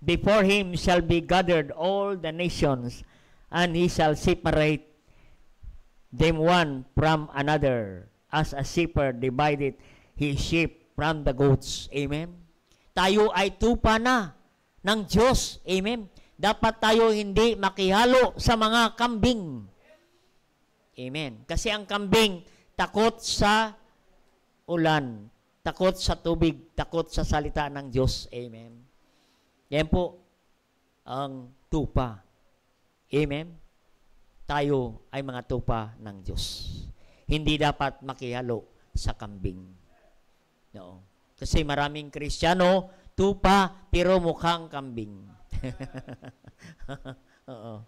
before him shall be gathered all the nations, and he shall separate them one from another, as a shepherd divideth his sheep from the goats. Amen? Tayo ay tupa na ng Diyos. Amen? Dapat tayo hindi makihalo sa mga kambing. Amen? Kasi ang kambing, takot sa ulan, takot sa tubig, takot sa salita ng Diyos. Amen? Yan po ang tupa. Amen? Tayo ay mga tupa ng Diyos. Hindi dapat makihalo sa kambing. No. Kasi maraming Kristiyano, tupa, pero mukhang kambing. Oo.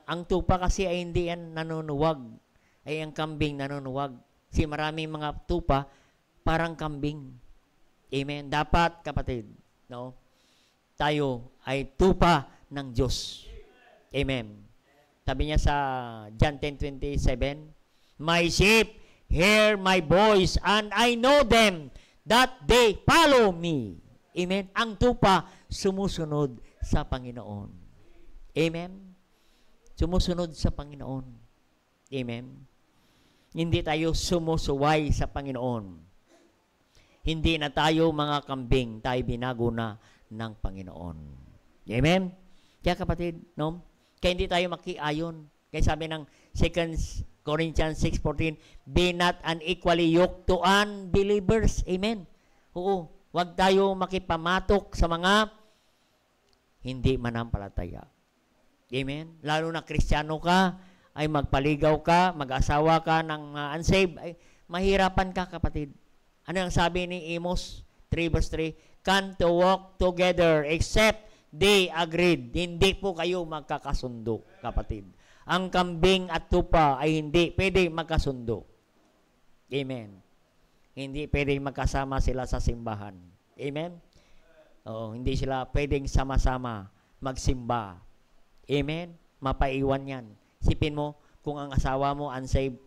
Ang tupa kasi ay hindi yan nanunuwag. Ay ang kambing nanunuwag. Kasi maraming mga tupa, parang kambing. Amen? Dapat, kapatid, no? Tayo ay tupa ng Diyos. Amen. Sabi niya sa John 10:27, My sheep hear my voice, and I know them, that they follow me. Amen. Ang tupa, sumusunod sa Panginoon. Amen. Sumusunod sa Panginoon. Amen. Hindi tayo sumusuway sa Panginoon. Hindi na tayo mga kambing, tayo binago na ng Panginoon. Amen. Kaya kapatid, no? Kaya hindi tayo makiayon. Kaya sabi ng 2 Corinthians 6:14, be not unequally yoked to unbelievers. Amen. Oo. Huwag tayo makipamatok sa mga hindi manampalataya. Amen. Lalo na Kristiyano ka, ay magpaligaw ka, mag-asawa ka ng unsaved, ay mahirapan ka, kapatid. Ano ang sabi ni Amos 3:3? Can't to walk together except they agreed. Hindi po kayo magkakasundo, kapatid. Ang kambing at tupa ay hindi pwede magkasundo. Amen. Hindi pwede magkasama sila sa simbahan. Amen? Oo, hindi sila pwedeng sama-sama magsimba. Amen? Mapaiwan yan. Sipin mo, kung ang asawa mo unsaved,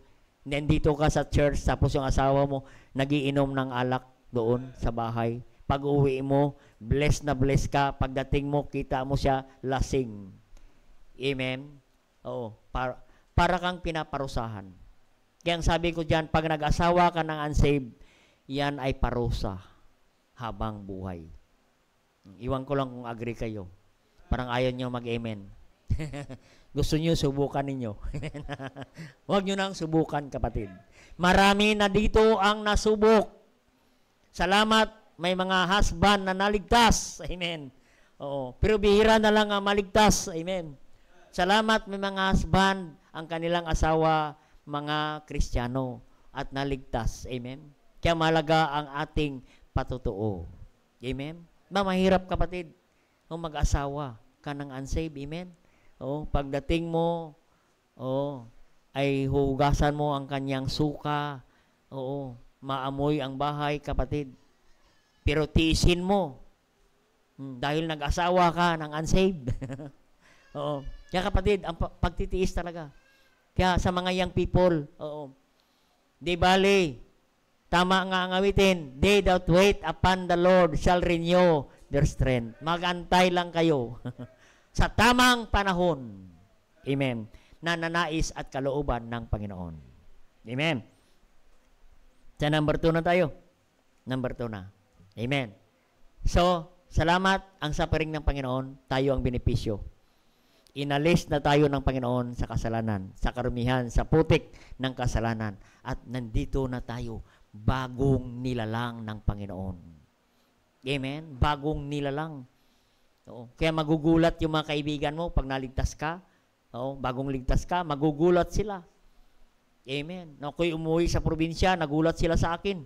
nandito ka sa church, tapos yung asawa mo nagiinom ng alak doon sa bahay. Pag uwi mo, blessed na blessed ka. Pagdating mo, kita mo siya lasing. Amen? Oo. Para kang pinaparusahan. Kaya ang sabi ko dyan, pag nag-asawa ka ng unsaved, yan ay parusa habang buhay. Iwan ko lang kung agree kayo. Parang ayaw nyo mag-amen. Gusto nyo, subukan ninyo. Huwag nyo nang subukan, kapatid. Marami na dito ang nasubok. Salamat, may mga husband na naligtas. Amen. Oo. Pero bihira na lang ang maligtas. Amen. Salamat, may mga husband, ang kanilang asawa, mga Kristiyano, at naligtas. Amen. Kaya mahalaga ang ating patutuo. Amen. Mahirap, kapatid, kung mag-asawa ka ng unsaved. Amen. O, pagdating mo, ay huhugasan mo ang kanyang suka. Oo, maamoy ang bahay, kapatid. Pero tiisin mo. Dahil nag-asawa ka ng unsaved. Oo. Kaya kapatid, ang pagtitiis talaga. Kaya sa mga young people, di bali, tama nga ang awitin, they that wait upon the Lord shall renew their strength. Mag-antay lang kayo sa tamang panahon. Amen. Na nanais at kalooban ng Panginoon. Amen. Sa number 2 na tayo. Number 2 na. Amen. So, salamat ang suffering ng Panginoon, tayo ang benepisyo. Inalis na tayo ng Panginoon sa kasalanan, sa karumihan, sa putik ng kasalanan. At nandito na tayo, bagong nilalang ng Panginoon. Amen? Bagong nilalang. Oo. Kaya magugulat yung mga kaibigan mo pag naligtas ka. Oo, bagong ligtas ka, magugulat sila. Amen. Ako'y umuwi sa probinsya, nagulat sila sa akin.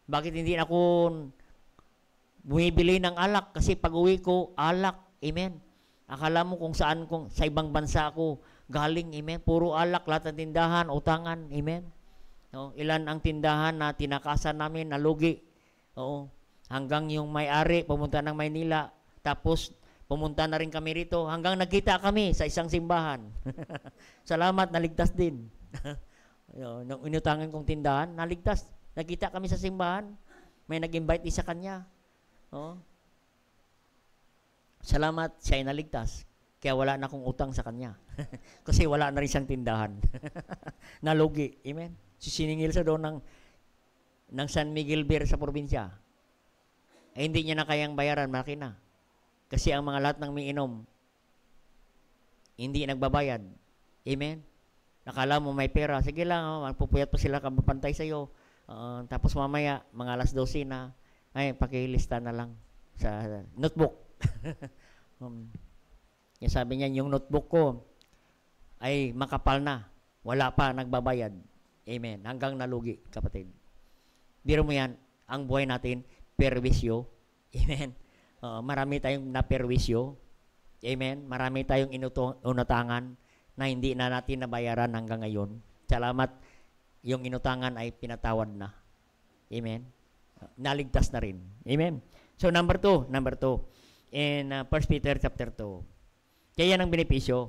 Bakit hindi ako bumibili ng alak? Kasi pag uwi ko, alak. Amen. Akala mo kung saan, sa ibang bansa ako galing. Amen. Puro alak, lahat ng tindahan, utangan. Amen. No, ilan ang tindahan na tinakasan namin, nalugi. Oo. Hanggang yung may-ari, pumunta ng Maynila. Tapos, pumunta na rin kami rito. Hanggang nagkita kami sa isang simbahan. Salamat, naligtas din. Nung inutangan kong tindahan, naligtas. Nagkita kami sa simbahan. May nag-invite isa kanya. Oo. Salamat, siya ay naligtas. Kaya wala na akong utang sa kanya. Kasi wala na rin siyang tindahan. Nalugi. Amen. Sisiningil sa doon ng San Miguel Beer sa probinsya, ay hindi niya na kayang bayaran, malaki na. Kasi ang mga lahat ng miinom, hindi nagbabayad. Amen? Nakala mo may pera, sige lang, magpupuyat pa sila kapapantay sa'yo. Tapos mamaya, mga alas 12 na, ay, pakilista na lang sa notebook. Yung sabi niya, yung notebook ko ay makapal na. Wala pa, nagbabayad. Amen. Hanggang nalugi, kapatid. Biro mo yan, ang buhay natin, perwisyo. Amen. Marami tayong naperwisyo. Amen. Marami tayong inutangan na hindi na natin nabayaran hanggang ngayon. Salamat, yung inutangan ay pinatawad na. Amen. Naligtas na rin. Amen. So, number two. In 1 Peter chapter 2. Kaya yan ang benepisyo.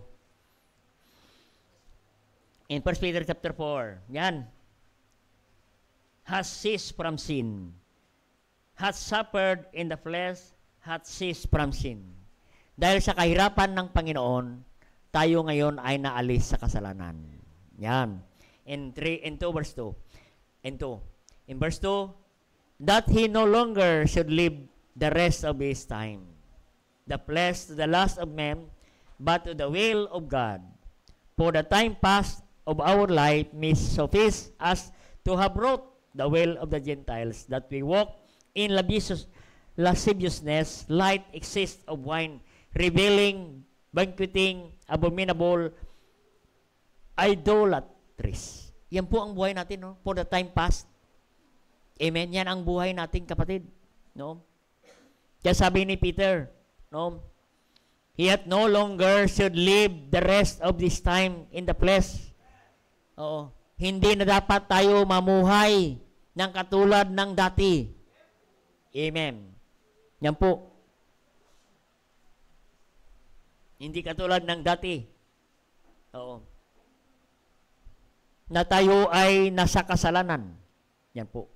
In 1 Peter chapter 4, yan. Has ceased from sin. Has suffered in the flesh, has ceased from sin. Dahil sa kahirapan ng Panginoon, tayo ngayon ay naalis sa kasalanan. Yan. In verse 2. In verse 2, that he no longer should live the rest of his time, the flesh to the lust of men, but to the will of God. For the time past of our life may suffice us to have wrought the will of the Gentiles, that we walk in lasciviousness, light excess of wine, reveling, banqueting, abominable, idolatries. Yan po ang buhay natin, no? For the time past. Amen? Yan ang buhay natin, kapatid. No? Kaya sabi ni Peter, no? He hath no longer should live the rest of this time in the flesh. Oo. Hindi na dapat tayo mamuhay ng katulad ng dati. Amen. Yan po. Hindi katulad ng dati. Oo. Na tayo ay nasa kasalanan. Yan po.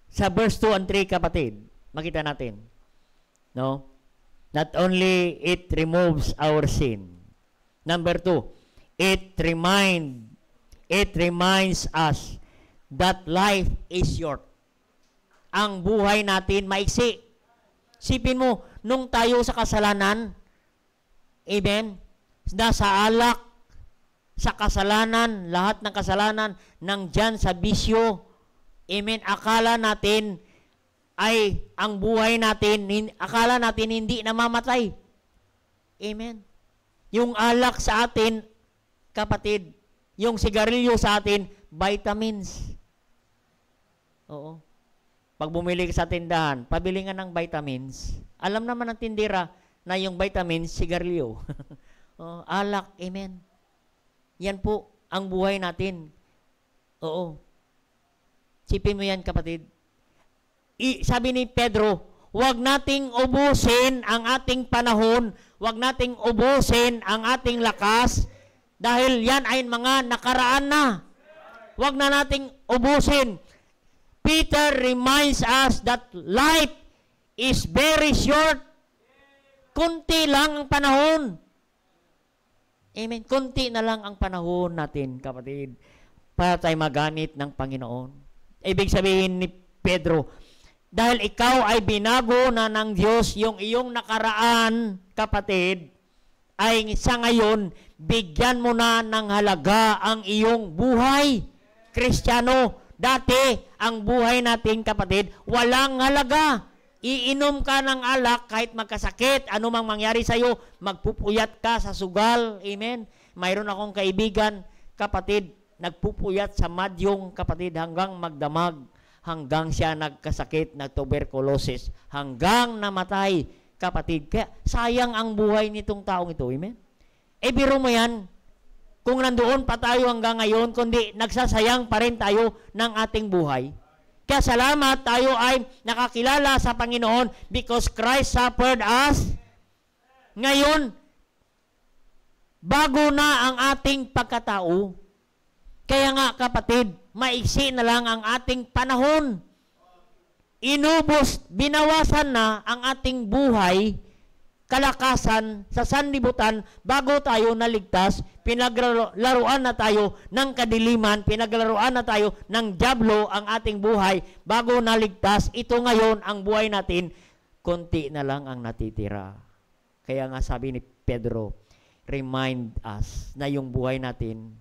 Sa verse 2 and 3, kapatid, makita natin. No? Not only it removes our sin. Number 2, it reminds us that life is short. Ang buhay natin maiksi. Sipin mo, nung tayo sa kasalanan, amen, nasa alak, sa kasalanan, lahat ng kasalanan, nandyan sa bisyo, amen, akala natin ay ang buhay natin, akala natin hindi namamatay. Amen. Yung alak sa atin, kapatid, yung sigarilyo sa atin, vitamins. Oo. Pag bumili ka sa tindahan, pabili nga ng vitamins. Alam naman ng tindera na yung vitamins, sigarilyo. Alak, amen. Yan po ang buhay natin. Oo. Sipin mo yan, kapatid. Sabi ni Pedro, huwag nating ubusin ang ating panahon, huwag nating ubusin ang ating lakas, dahil yan ay mga nakaraan na. Huwag na nating ubusin. Peter reminds us that life is very short. Kunti lang ang panahon. Amen. Kunti na lang ang panahon natin, kapatid, para tayo maganit ng Panginoon. Ibig sabihin ni Pedro, dahil ikaw ay binago na ng Diyos, yung iyong nakaraan, kapatid, ay sa ngayon, bigyan mo na ng halaga ang iyong buhay. Kristiyano, dati, ang buhay natin, kapatid, walang halaga. Iinom ka ng alak kahit magkasakit, anumang mangyari sa'yo, magpupuyat ka sa sugal. Amen? Mayroon akong kaibigan, kapatid, nagpupuyat sa madyong, kapatid, hanggang magdamag, hanggang siya nagkasakit, nagtuberculosis, hanggang namatay, kapatid. Kaya sayang ang buhay nitong taong ito. Amen? Biro mo yan, kung nandoon pa tayo hanggang ngayon, kundi nagsasayang pa rin tayo ng ating buhay. Kaya salamat, tayo ay nakakilala sa Panginoon because Christ suffered us. Ngayon, bago na ang ating pagkatao. Kaya nga, kapatid, maiksi na lang ang ating panahon. Inubos, binawasan na ang ating buhay, kalakasan sa sanlibutan bago tayo naligtas. Pinaglaruan na tayo ng kadiliman, pinaglaruan na tayo ng dyablo ang ating buhay bago naligtas. Ito ngayon ang buhay natin, konti na lang ang natitira. Kaya nga sabi ni Pedro, remind us na yung buhay natin,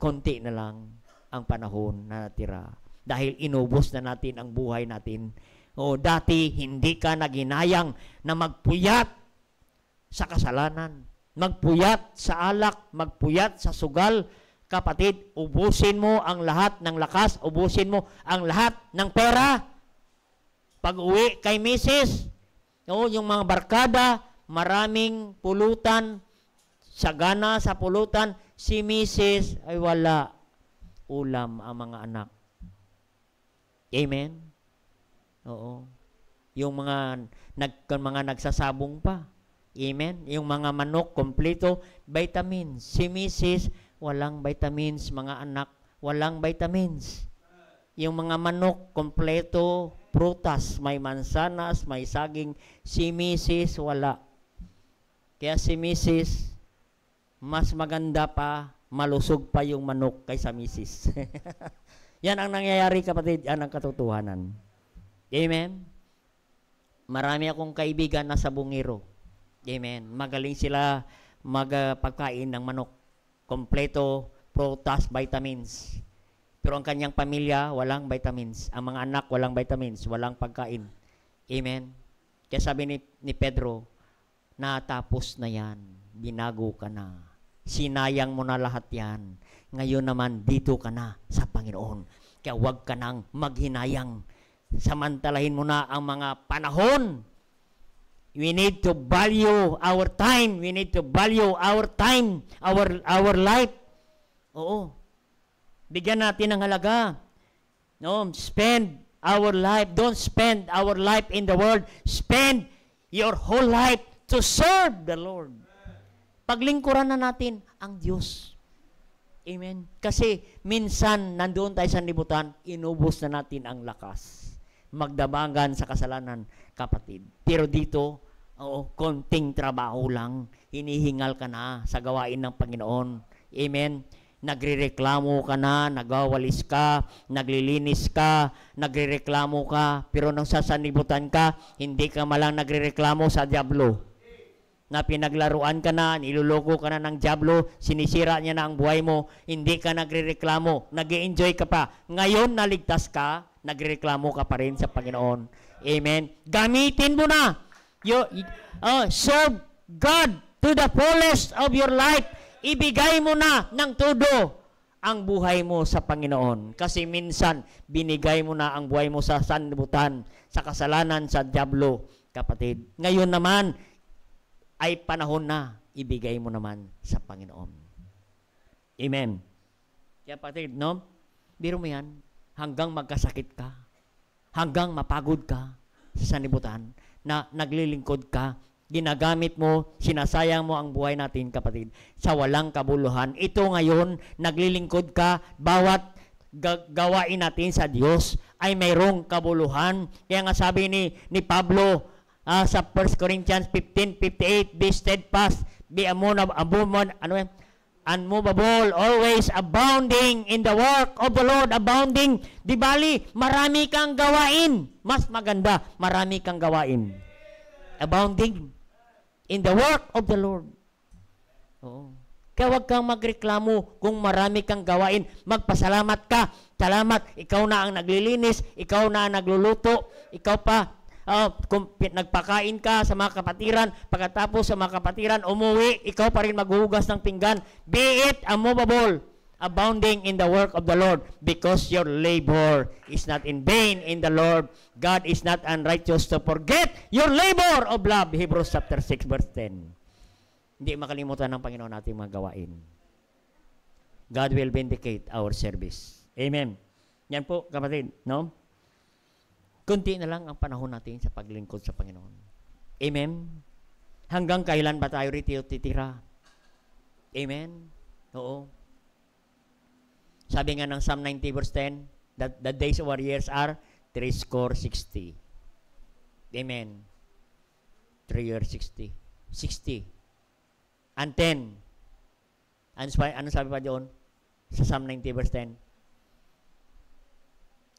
konti na lang ang panahon na natira. Dahil inubos na natin ang buhay natin. O dati, hindi ka naginayang na magpuyat sa kasalanan, magpuyat sa alak, magpuyat sa sugal. Kapatid, ubusin mo ang lahat ng lakas, ubusin mo ang lahat ng pera. Pag-uwi kay misis, yung mga barkada, maraming pulutan, sagana sa pulutan, si misis ay wala. Ulam ang mga anak. Amen? Oo. Yung mga nagsasabong pa. Amen? Yung mga manok, kompleto, vitamins. Si misis, walang vitamins. Mga anak, walang vitamins. Yung mga manok, kompleto, prutas, may mansanas, may saging. Si misis, wala. Kaya si misis, mas maganda pa, malusog pa yung manok kaysa misis. Yan ang nangyayari, kapatid. Yan ang katotohanan. Amen? Marami akong kaibigan na sa bungiro. Amen? Magaling sila magpagkain ng manok. Kompleto, prutas, vitamins. Pero ang kanyang pamilya, walang vitamins. Ang mga anak, walang vitamins. Walang pagkain. Amen? Kaya sabi ni Pedro, natapos na yan. Binago ka na. Sinayang mo na lahat yan. Ngayon naman, dito ka na sa Panginoon. Kaya huwag ka nang maghinayang. Samantalahin mo na ang mga panahon. We need to value our time. We need to value our time, our life. Oo. Bigyan natin ng halaga. No, spend our life. Don't spend our life in the world. Spend your whole life to serve the Lord. Paglingkuran na natin ang Diyos. Amen. Kasi minsan nandoon tayo sa libutan, inubos na natin ang lakas. Magdabangan sa kasalanan, kapatid. Pero dito, konting trabaho lang, hinihingal ka na sa gawain ng Panginoon. Amen. Nagrereklamo ka na, nagawalis ka, naglilinis ka, nagrereklamo ka, pero nang sasanibutan ka, hindi ka malang nagrereklamo sa dyablo. Na pinaglaruan ka na, niluloko ka na ng dyablo, sinisira niya na ang buhay mo, hindi ka nagrereklamo, nag-i-enjoy ka pa. Ngayon, naligtas ka, nagrereklamo ka pa rin sa Panginoon. Amen. Gamitin mo na. Serve God to the fullest of your life. Ibigay mo na ng todo ang buhay mo sa Panginoon. Kasi minsan, binigay mo na ang buhay mo sa sanlibutan, sa kasalanan, sa dyablo, kapatid. Ngayon naman, ay panahon na, ibigay mo naman sa Panginoon. Amen. Kaya kapatid, no? Biro mo yan, hanggang magkasakit ka, hanggang mapagod ka sa sanlibutan, na naglilingkod ka, ginagamit mo, sinasayang mo ang buhay natin, kapatid, sa walang kabuluhan. Ito ngayon, naglilingkod ka, bawat gawain natin sa Diyos ay mayroong kabuluhan. Kaya nga sabi ni Pablo, sa 1 Corinthians 15:58, be steadfast, be unmovable, always abounding in the work of the Lord, abounding. Di bali, marami kang gawain. Mas maganda, marami kang gawain. Abounding in the work of the Lord. Oo. Kaya huwag kang magreklamo kung marami kang gawain. Magpasalamat ka. Salamat, ikaw na ang naglilinis, ikaw na ang nagluluto, ikaw pa, kung nagpakain ka sa mga kapatiran, pagkatapos sa mga kapatiran, umuwi, ikaw pa rin maghuhugas ng pinggan. Be it unmovable, abounding in the work of the Lord, because your labor is not in vain in the Lord. God is not unrighteous to forget your labor of love. Hebrews chapter 6 verse 10. Hindi makalimutan ng Panginoon natin mga gawain. God will vindicate our service. Amen. Yan po, kapatid, no? Kunti na lang ang panahon natin sa paglingkod sa Panginoon. Amen? Hanggang kailan ba tayo rito titira? Amen? Oo. Sabi nga ng Psalm 90 verse 10, that the days of our years are 60. Amen. 3 years, 60. 60. And 10. Ano sabi pa doon? Sa Psalm 90 verse 10.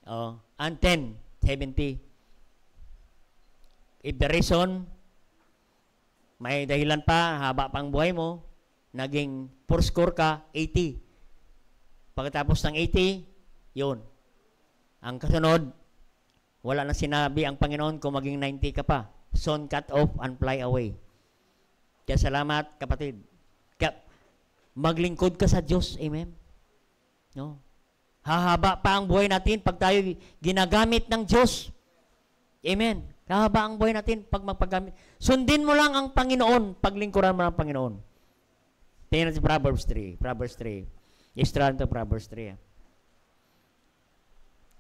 Oh, and 10, 70. If the reason, may dahilan pa, haba pang buhay mo, naging fourscore ka, 80. Pagkatapos ng 80, yun. Ang kasunod, wala na sinabi ang Panginoon kung maging 90 ka pa. Soon cut off and fly away. Kaya salamat, kapatid. Kaya maglingkod ka sa Diyos. Amen? No? Hahaba pa ang buhay natin pag tayo ginagamit ng Diyos. Amen. Hahaba ang buhay natin pag magpagamit. Sundin mo lang ang Panginoon, paglingkuran mo ang Panginoon. Tingnan natin Proverbs 3. Proverbs 3. Extra to Proverbs 3.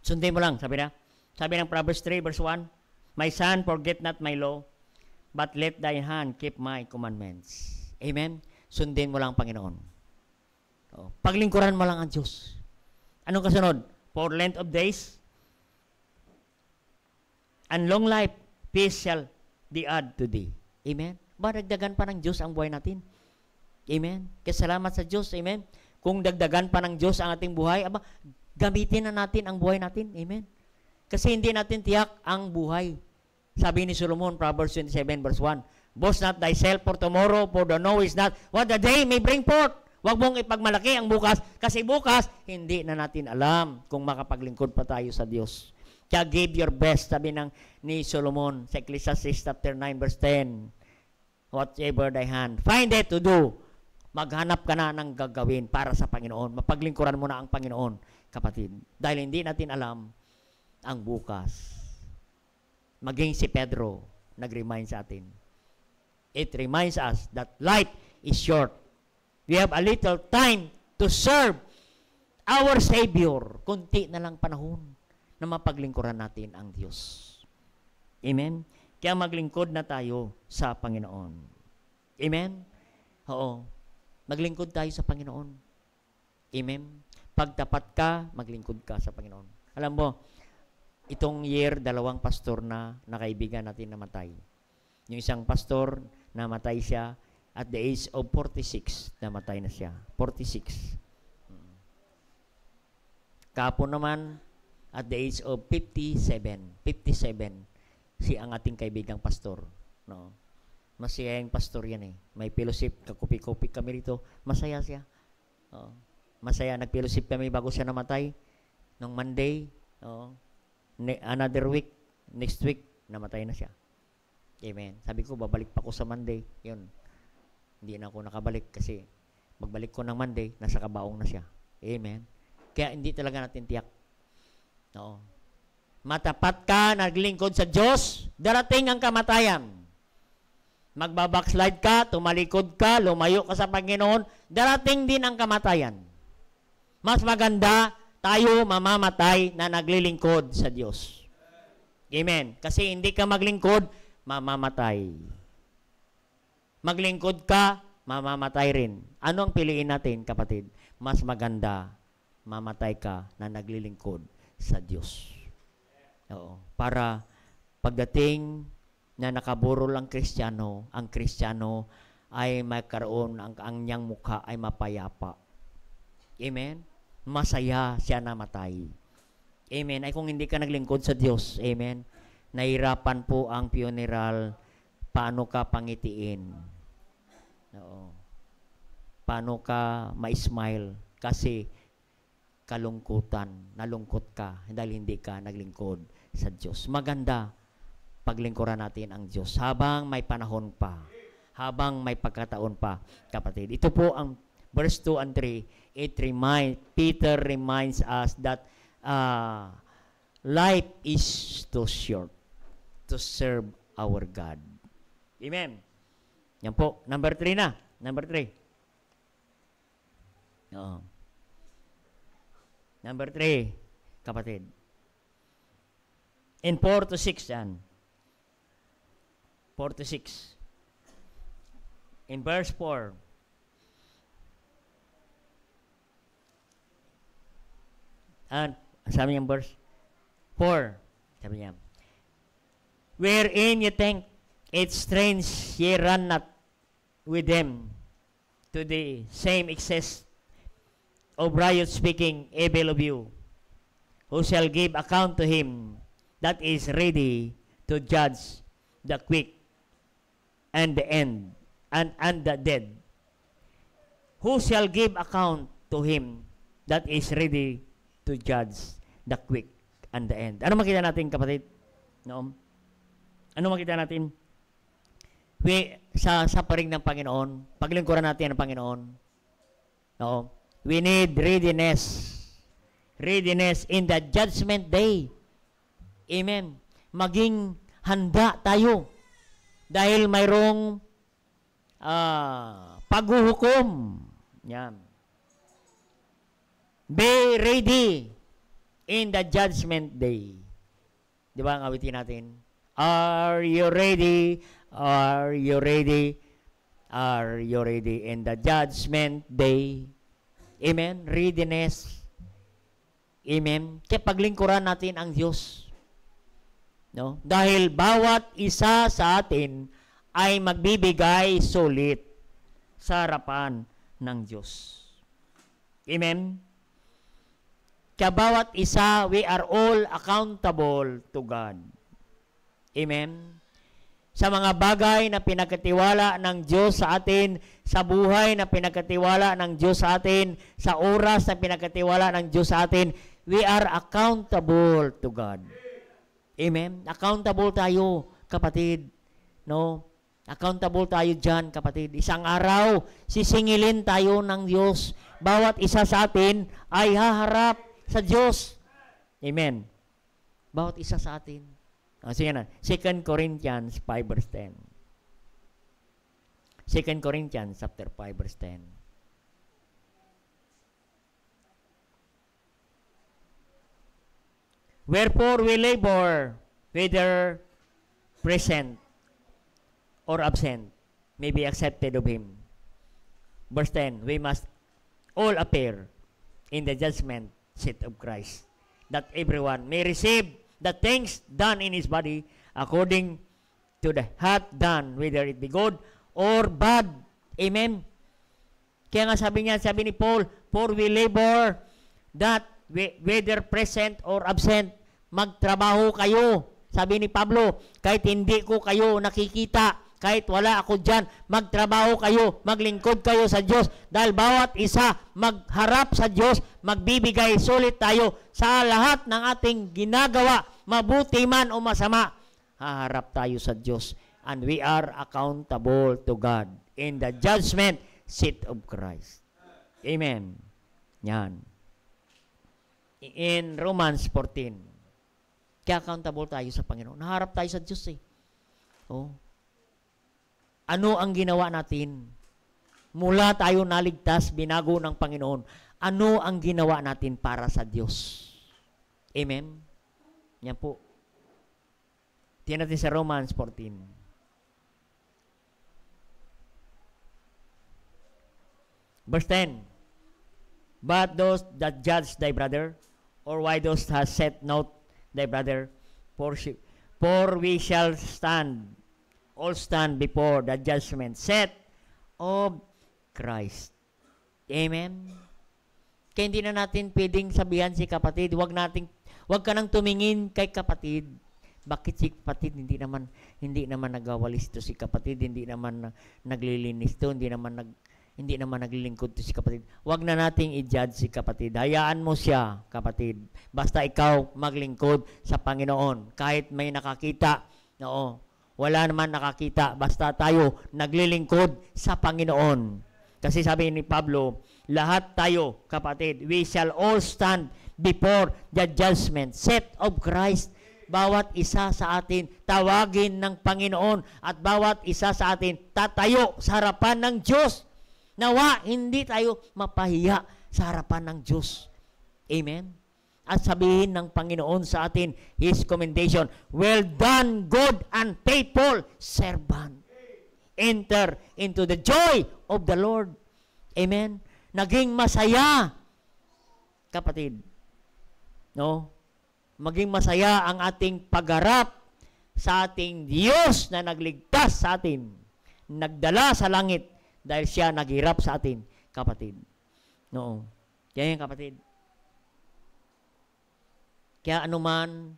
Sundin mo lang, sabi na. Sabi ng Proverbs 3 verse 1, My son, forget not my law, but let thy hand keep my commandments. Amen. Sundin mo lang ang Panginoon. Paglingkuran mo lang ang Diyos. Anong kasunod? For length of days and long life, peace shall be add to thee. Amen? Ba, dagdagan pa ng Diyos ang buhay natin? Amen? Kaya salamat sa Diyos. Amen? Kung dagdagan pa ng Diyos ang ating buhay, aba, gamitin na natin ang buhay natin. Amen? Kasi hindi natin tiyak ang buhay. Sabi ni Solomon, Proverbs 27 verse 1, Boast not thyself for tomorrow, for thou knowest not what the day may bring forth. Huwag mong ipagmalaki ang bukas, kasi bukas, hindi na natin alam kung makapaglingkod pa tayo sa Diyos. Kaya give your best, sabi ni Solomon sa Ecclesiastes chapter 9 verse 10, whatever thy hand, find it to do. Maghanap ka na ng gagawin para sa Panginoon. Mapaglingkuran mo na ang Panginoon, kapatid. Dahil hindi natin alam ang bukas. Maging si Pedro, nag-remind sa atin. It reminds us that life is short. We have a little time to serve our Savior. Kunti na lang panahon na mapaglingkuran natin ang Diyos. Amen? Kaya maglingkod na tayo sa Panginoon. Amen? Oo. Maglingkod tayo sa Panginoon. Amen? Pagtapat ka, maglingkod ka sa Panginoon. Alam mo, itong year, 2 pastor na kaibigan natin namatay. Yung isang pastor, namatay siya at the age of 46, namatay na siya. 46. Kapo naman, at the age of 57, si ang ating kaibigang pastor. No? Masayang pastor yan eh. May fellowship, kakupi-kupi kami rito. Masaya siya. Masaya, nag-fellowship kami bago siya namatay. Nung Monday, another week, next week, namatay na siya. Amen. Sabi ko, babalik pa ko sa Monday. Yun. Hindi na ako nakabalik kasi magbalik ko ng Monday, nasa kabaong na siya. Amen. Kaya hindi talaga natin tiyak. Oo. Matapat ka, naglingkod sa Diyos, darating ang kamatayan. Magbabackslide ka, tumalikod ka, lumayo ka sa Panginoon, darating din ang kamatayan. Mas maganda, tayo mamamatay na naglilingkod sa Diyos. Amen. Kasi hindi ka maglingkod, mamamatay. Maglingkod ka, mamamatay rin. Ano ang piliin natin, kapatid? Mas maganda, mamatay ka na naglilingkod sa Diyos. Oo. Para pagdating na nakaburol ang Kristiyano ay magkaroon, ang niyang mukha ay mapayapa. Amen? Masaya siya namatay. Amen? Ay kung hindi ka naglingkod sa Diyos, amen? Nahirapan po ang funeral. Paano ka pangitiin? Oo. Paano ka ma-smile? Kasi kalungkutan, nalungkot ka dahil hindi ka naglingkod sa Diyos. Maganda paglingkuran natin ang Diyos habang may panahon pa, habang may pagkataon pa, kapatid. Ito po ang verse 2 and 3. Peter reminds us that life is too short to serve our God. Amen. Yan po. Number 3 na. Number 3. Oo. Number 3, kapatid. In 4 to 6 yan. 4 to 6. In verse 4. Sabi niya verse 4. Sabi niya, wherein you think It's strange ye run not with them to the same excess of riot speaking evil of you, who shall give account to him that is ready to judge the quick and the end and the dead. Who shall give account to him that is ready to judge the quick and the end. Ano makita natin, kapatid? No? Ano makita natin? Sa paring ng Panginoon, paglingkuran natin ang Panginoon. No? We need readiness. Readiness in the judgment day. Amen. Maging handa tayo dahil mayroong paghuhukom. Yan. Be ready in the judgment day. Di ba ang awitin natin? Are you ready? Are you ready? Are you ready in the judgment day? Amen? Readiness. Amen? Kaya paglingkuran natin ang Diyos. No? Dahil bawat isa sa atin ay magbibigay sulit sa harapan ng Diyos. Amen? Kaya bawat isa, we are all accountable to God. Amen? Sa mga bagay na pinagkatiwala ng Diyos sa atin, sa buhay na pinagkatiwala ng Diyos sa atin, sa oras na pinagkatiwala ng Diyos sa atin, we are accountable to God. Amen? Accountable tayo, kapatid. No? Accountable tayo dyan, kapatid. Isang araw, sisingilin tayo ng Diyos. Bawat isa sa atin ay haharap sa Diyos. Amen? Bawat isa sa atin. Sige na, 2 Corinthians 5 verse 10. 2 Corinthians chapter 5 verse 10. Wherefore we labor, whether present or absent, may be accepted of Him. Verse 10, we must all appear in the judgment seat of Christ, that everyone may receive the things done in his body according to the hath done, whether it be good or bad. Amen? Kaya nga sabi ni Paul, for we labor that whether present or absent, magtrabaho kayo. Sabi ni Pablo, kahit hindi ko kayo nakikita, kahit wala ako dyan, magtrabaho kayo, maglingkod kayo sa Diyos, dahil bawat isa magharap sa Diyos, magbibigay sulit tayo sa lahat ng ating ginagawa, mabuti man o masama, haharap tayo sa Diyos, and we are accountable to God in the judgment seat of Christ. Amen. Yan. In Romans 14, kaya accountable tayo sa Panginoon. Naharap tayo sa Diyos eh. Oh. Ano ang ginawa natin? Mula tayo naligtas, binago ng Panginoon. Ano ang ginawa natin para sa Diyos? Amen? Yan po. Tingnan natin sa Romans 14. Verse 10. But those that judge thy brother, or why those that set not thy brother, for we shall all stand before the judgment seat of Christ. Amen? Kaya hindi na natin pwedeng sabihan si kapatid, wag ka nang tumingin kay kapatid. Bakit si kapatid hindi naman nagawalis to si kapatid, hindi naman naglilinis to, hindi naman naglilingkod to si kapatid. Wag na nating i-judge si kapatid. Hayaan mo siya, kapatid. Basta ikaw maglingkod sa Panginoon. Kahit may nakakita, oo, wala naman nakakita, basta tayo naglilingkod sa Panginoon. Kasi sabi ni Pablo, lahat tayo, kapatid, we shall all stand before the judgment seat of Christ. Bawat isa sa atin, tawagin ng Panginoon, at bawat isa sa atin, tatayo sa harapan ng Diyos. Nawa, hindi tayo mapahiya sa harapan ng Diyos. Amen? At sabihin ng Panginoon sa atin, His commendation, well done, good and faithful servant. Enter into the joy of the Lord. Amen? Naging masaya, kapatid. No? Maging masaya ang ating pagharap sa ating Diyos na nagligtas sa atin, nagdala sa langit dahil siya naghirap sa atin, kapatid. No. Kaya yan, kapatid. Kaya anuman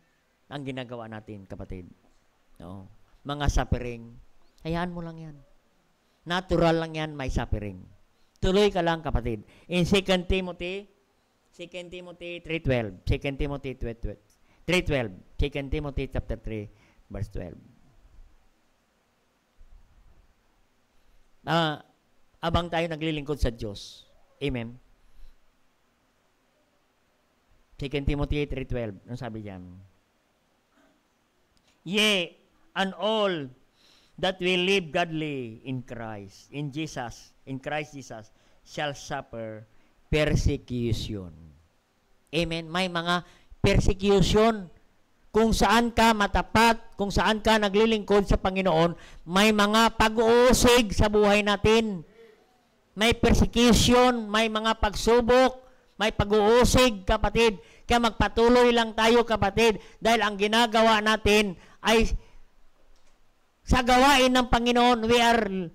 ang ginagawa natin, kapatid. No. Mga suffering, hayaan mo lang yan. Natural lang yan, may suffering. Tuloy ka lang, kapatid. In 2 Timothy 3:12, 2 Timothy 3:12, 2 Timothy chapter 3, verse 12. Abang tayo naglilingkod sa Diyos. Amen. 2 Timothy 3:12, ano sabi diyan? Yea, and all that will live godly in Christ Jesus, shall suffer persecution. Amen. May mga persecution. Kung saan ka matapat, kung saan ka naglilingkod sa Panginoon, may mga pag-uusig sa buhay natin. May persecution, may mga pagsubok, may pag-uusig, kapatid. Kaya magpatuloy lang tayo, kapatid, dahil ang ginagawa natin ay sa gawain ng Panginoon. We are,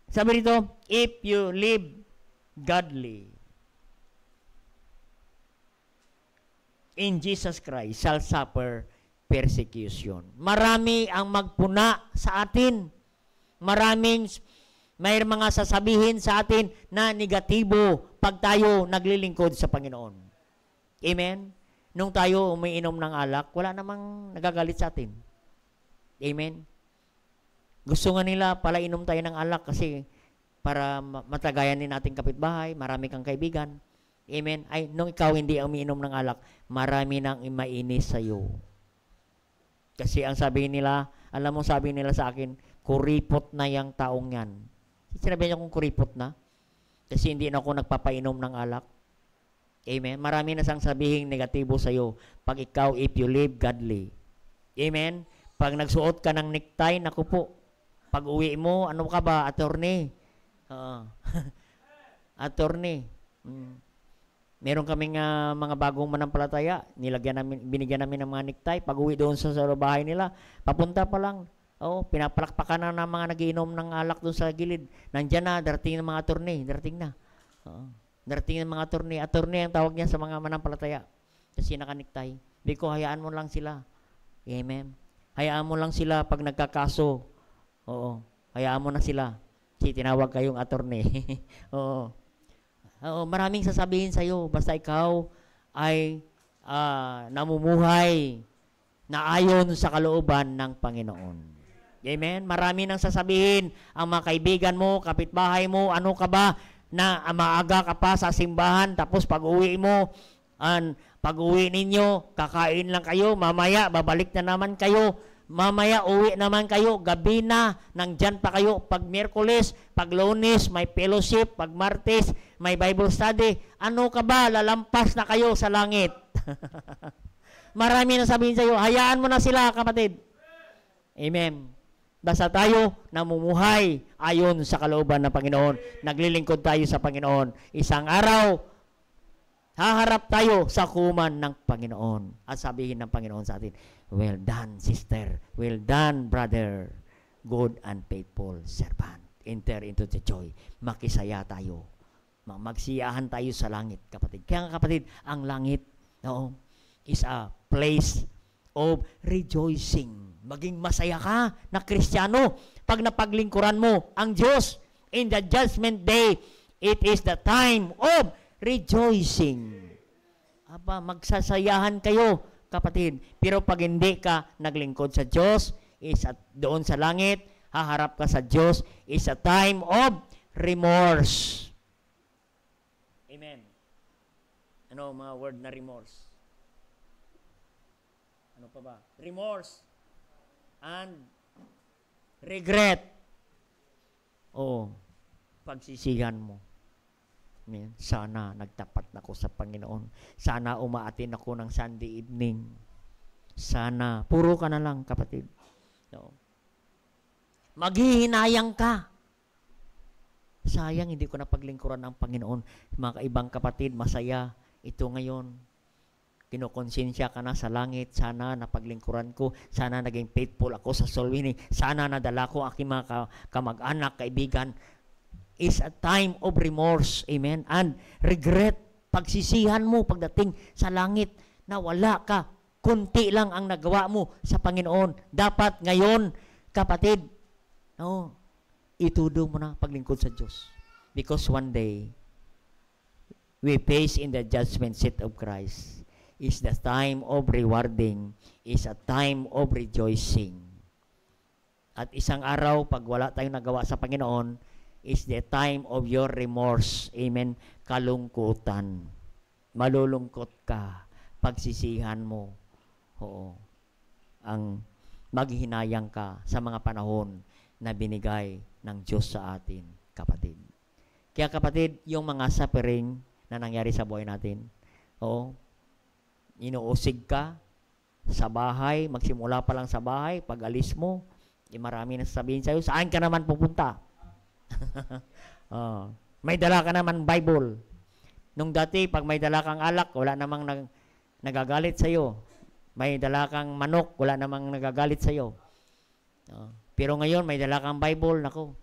sabi dito, if you live godly in Jesus Christ, shall suffer persecution. Marami ang magpuna sa atin. May mga sasabihin sa atin na negatibo pag tayo naglilingkod sa Panginoon. Amen? Nung tayo umiinom ng alak, wala namang nagagalit sa atin. Amen? Gusto nga nila pala inom tayo ng alak kasi para matagayan din nating kapitbahay, marami kang kaibigan. Amen? Ay, nung ikaw hindi umiinom ng alak, marami nang imainis sa'yo. Kasi ang sabi nila, alam mo sabi nila sa akin, kuripot na yung taong yan. Sinabi niya kung kuripot na. Kasi hindi na ako nagpapainom ng alak. Amen? Marami na sang sabihing negatibo sa'yo pag ikaw, if you live godly. Amen? Pag nagsuot ka ng necktie, naku po, pag uwi mo, ano ka ba? Attorney. Attorney. Meron kaming mga bagong manampalataya, binigyan namin ng mga necktie. Pag uwi doon sa bahay nila, papunta pa lang, pinapalakpakan na ng mga nagiinom ng alak doon sa gilid. Nandiyan na, darating ng mga attorney, darating na. Darating ng mga attorney. Attorney ang tawag niya sa mga manampalataya. Kasi naka-necktie. Hindi ko, hayaan mo lang sila. Amen. Hayaan mo lang sila pag nagkakaso. Oo. Hayaan mo na sila. Kasi tinawag kayong attorney. Oo. Maraming sasabihin sa'yo, basta ikaw ay namumuhay na ayon sa kalooban ng Panginoon. Amen? Marami nang sasabihin ang mga kaibigan mo, kapitbahay mo, ano ka ba, na maaga ka pa sa simbahan, tapos pag-uwi mo, pag-uwi ninyo, kakain lang kayo, mamaya babalik na naman kayo, mamaya uwi naman kayo, gabi na, nandyan pa kayo, pag Miyerkules, pag Lunes, may fellowship, pag Martes, may Bible study. Ano ka ba? Lalampas na kayo sa langit. Marami na sabihin sa iyo, hayaan mo na sila, kapatid. Amen. Basta tayo namumuhay ayon sa kalooban ng Panginoon. Naglilingkod tayo sa Panginoon. Isang araw, haharap tayo sa hukuman ng Panginoon. At sabihin ng Panginoon sa atin, well done, sister. Well done, brother. Good and faithful servant. Enter into the joy. Makisaya tayo. Magsiyahan tayo sa langit, kapatid. Kaya nga, kapatid, ang langit, is a place of rejoicing. Maging masaya ka na Kristiyano pag napaglingkuran mo ang Diyos in the judgment day. It is the time of rejoicing. Magsasayahan kayo, kapatid. Pero pag hindi ka naglingkod sa Diyos, is doon sa langit, haharap ka sa Diyos, is a time of remorse. Amen. Ano mga word na remorse? Ano pa ba? Remorse and regret. Pagsisihan mo. Amen. Sana nagtapat na ako sa Panginoon. Sana umaatin ako ng Sunday evening. Sana. Puro ka na lang, kapatid. Maghihinayang ka. Sayang, hindi ko napaglingkuran ng Panginoon. Mga kaibang kapatid, masaya ito ngayon. kinukonsensya ka na sa langit, sana napaglingkuran ko, sana naging faithful ako sa soul winning, sana nadala ko aking mga kamag-anak, kaibigan, is a time of remorse, amen, and regret, pagsisihan mo pagdating sa langit na wala ka, kunti lang ang nagawa mo sa Panginoon. Dapat ngayon, kapatid, no, itudo mo na paglingkod sa Diyos. Because one day, we face in the judgment seat of Christ. Is the time of rewarding, is a time of rejoicing. At isang araw, pag wala tayong nagawa sa Panginoon, is the time of your remorse. Amen. Kalungkutan. Malulungkot ka. Pagsisihan mo. Oo. Ang maghinayang ka sa mga panahon na binigay ng Diyos sa atin, kapatid. Kaya kapatid, yung mga suffering na nangyari sa buhay natin, oo, inuusig ka sa bahay, magsimula pa lang sa bahay, pag alis mo, marami na sasabihin sa'yo, saan ka naman pupunta? May dala ka naman Bible. Nung dati, pag may dala kang alak, wala namang nagagalit sa'yo. May dala kang manok, wala namang nagagalit sa'yo. Pero ngayon, may dala kang Bible, nako.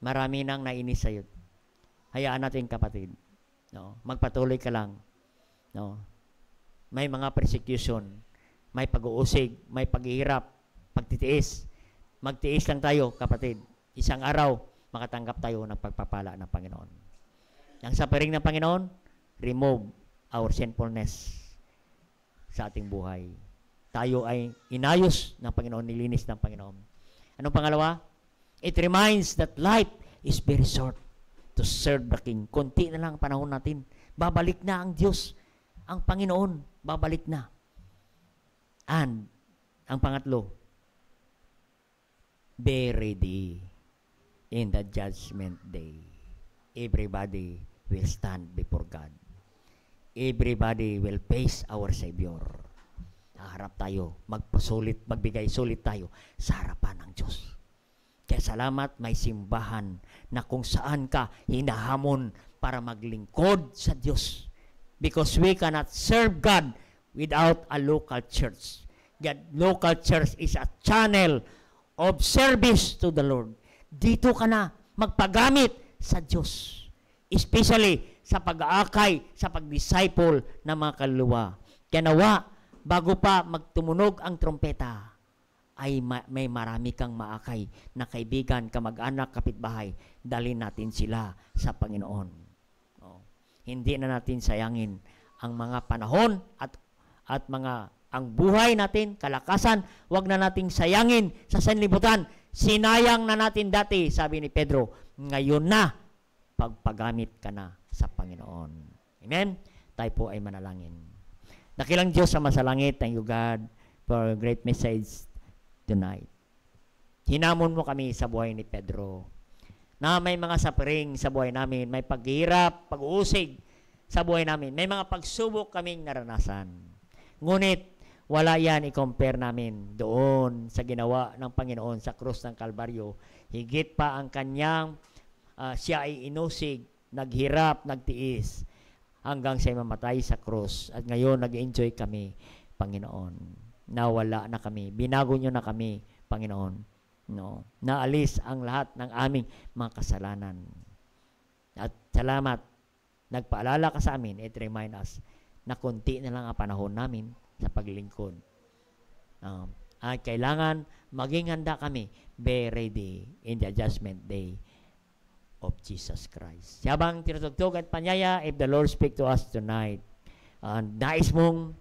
Marami nang nainis sa'yo. Hayaan natin, kapatid. Magpatuloy ka lang. May mga persecution, may pag-uusig, may paghihirap, pagtitiis. Magtiis lang tayo, kapatid. Isang araw, makatanggap tayo ng pagpapala ng Panginoon. Ang suffering ng Panginoon, remove our sinfulness sa ating buhay. Tayo ay inayos ng Panginoon, nilinis ng Panginoon. Anong pangalawa? It reminds that life is very short to serve the King. Kunti na lang ang panahon natin. Babalik na ang Diyos. Ang Panginoon, babalik na. And, ang pangatlo, be ready in the judgment day. Everybody will stand before God. Everybody will face our Savior. Haharap tayo, magpasulit, magbigay sulit tayo sa harapan ng Diyos. Kaya salamat, may simbahan na kung saan ka hinahamon para maglingkod sa Diyos. Because we cannot serve God without a local church. God, local church is a channel of service to the Lord. Dito ka na magpagamit sa Diyos. Especially sa pag-aakay, sa pag-disciple ng mga kaluluwa. Kaya nawa, bago pa magtumunog ang trompeta, ay may marami kang maakay na kaibigan, kamag-anak, kapitbahay. Dalhin natin sila sa Panginoon. Hindi na natin sayangin ang mga panahon at ang buhay natin, kalakasan, wag na nating sayangin sa sanlibutan. Sinayang na natin dati, sabi ni Pedro, ngayon na, pagpagamit ka na sa Panginoon. Amen? Tayo po ay manalangin. Dakilang Diyos sa masalangit, thank you God for a great message tonight. Hinamon mo kami sa buhay ni Pedro na may mga suffering sa buhay namin, may paghihirap, pag-uusig sa buhay namin, may mga pagsubok kaming naranasan. Ngunit, wala yan i-compare namin doon sa ginawa ng Panginoon sa krus ng Kalbaryo. Higit pa ang kanyang, siya ay inusig, naghirap, nagtiis, hanggang siya mamatay sa krus. At ngayon, nag-enjoy kami, Panginoon. Nawala na kami. Binago nyo na kami, Panginoon. No, naalis ang lahat ng aming mga kasalanan. At salamat, nagpaalala ka sa amin, it remind us na konti na lang ang panahon namin sa paglingkod. At kailangan maging handa kami, be ready in the judgment day of Jesus Christ. Habang tinutugtog at panyaya, if the Lord speak to us tonight, nais mong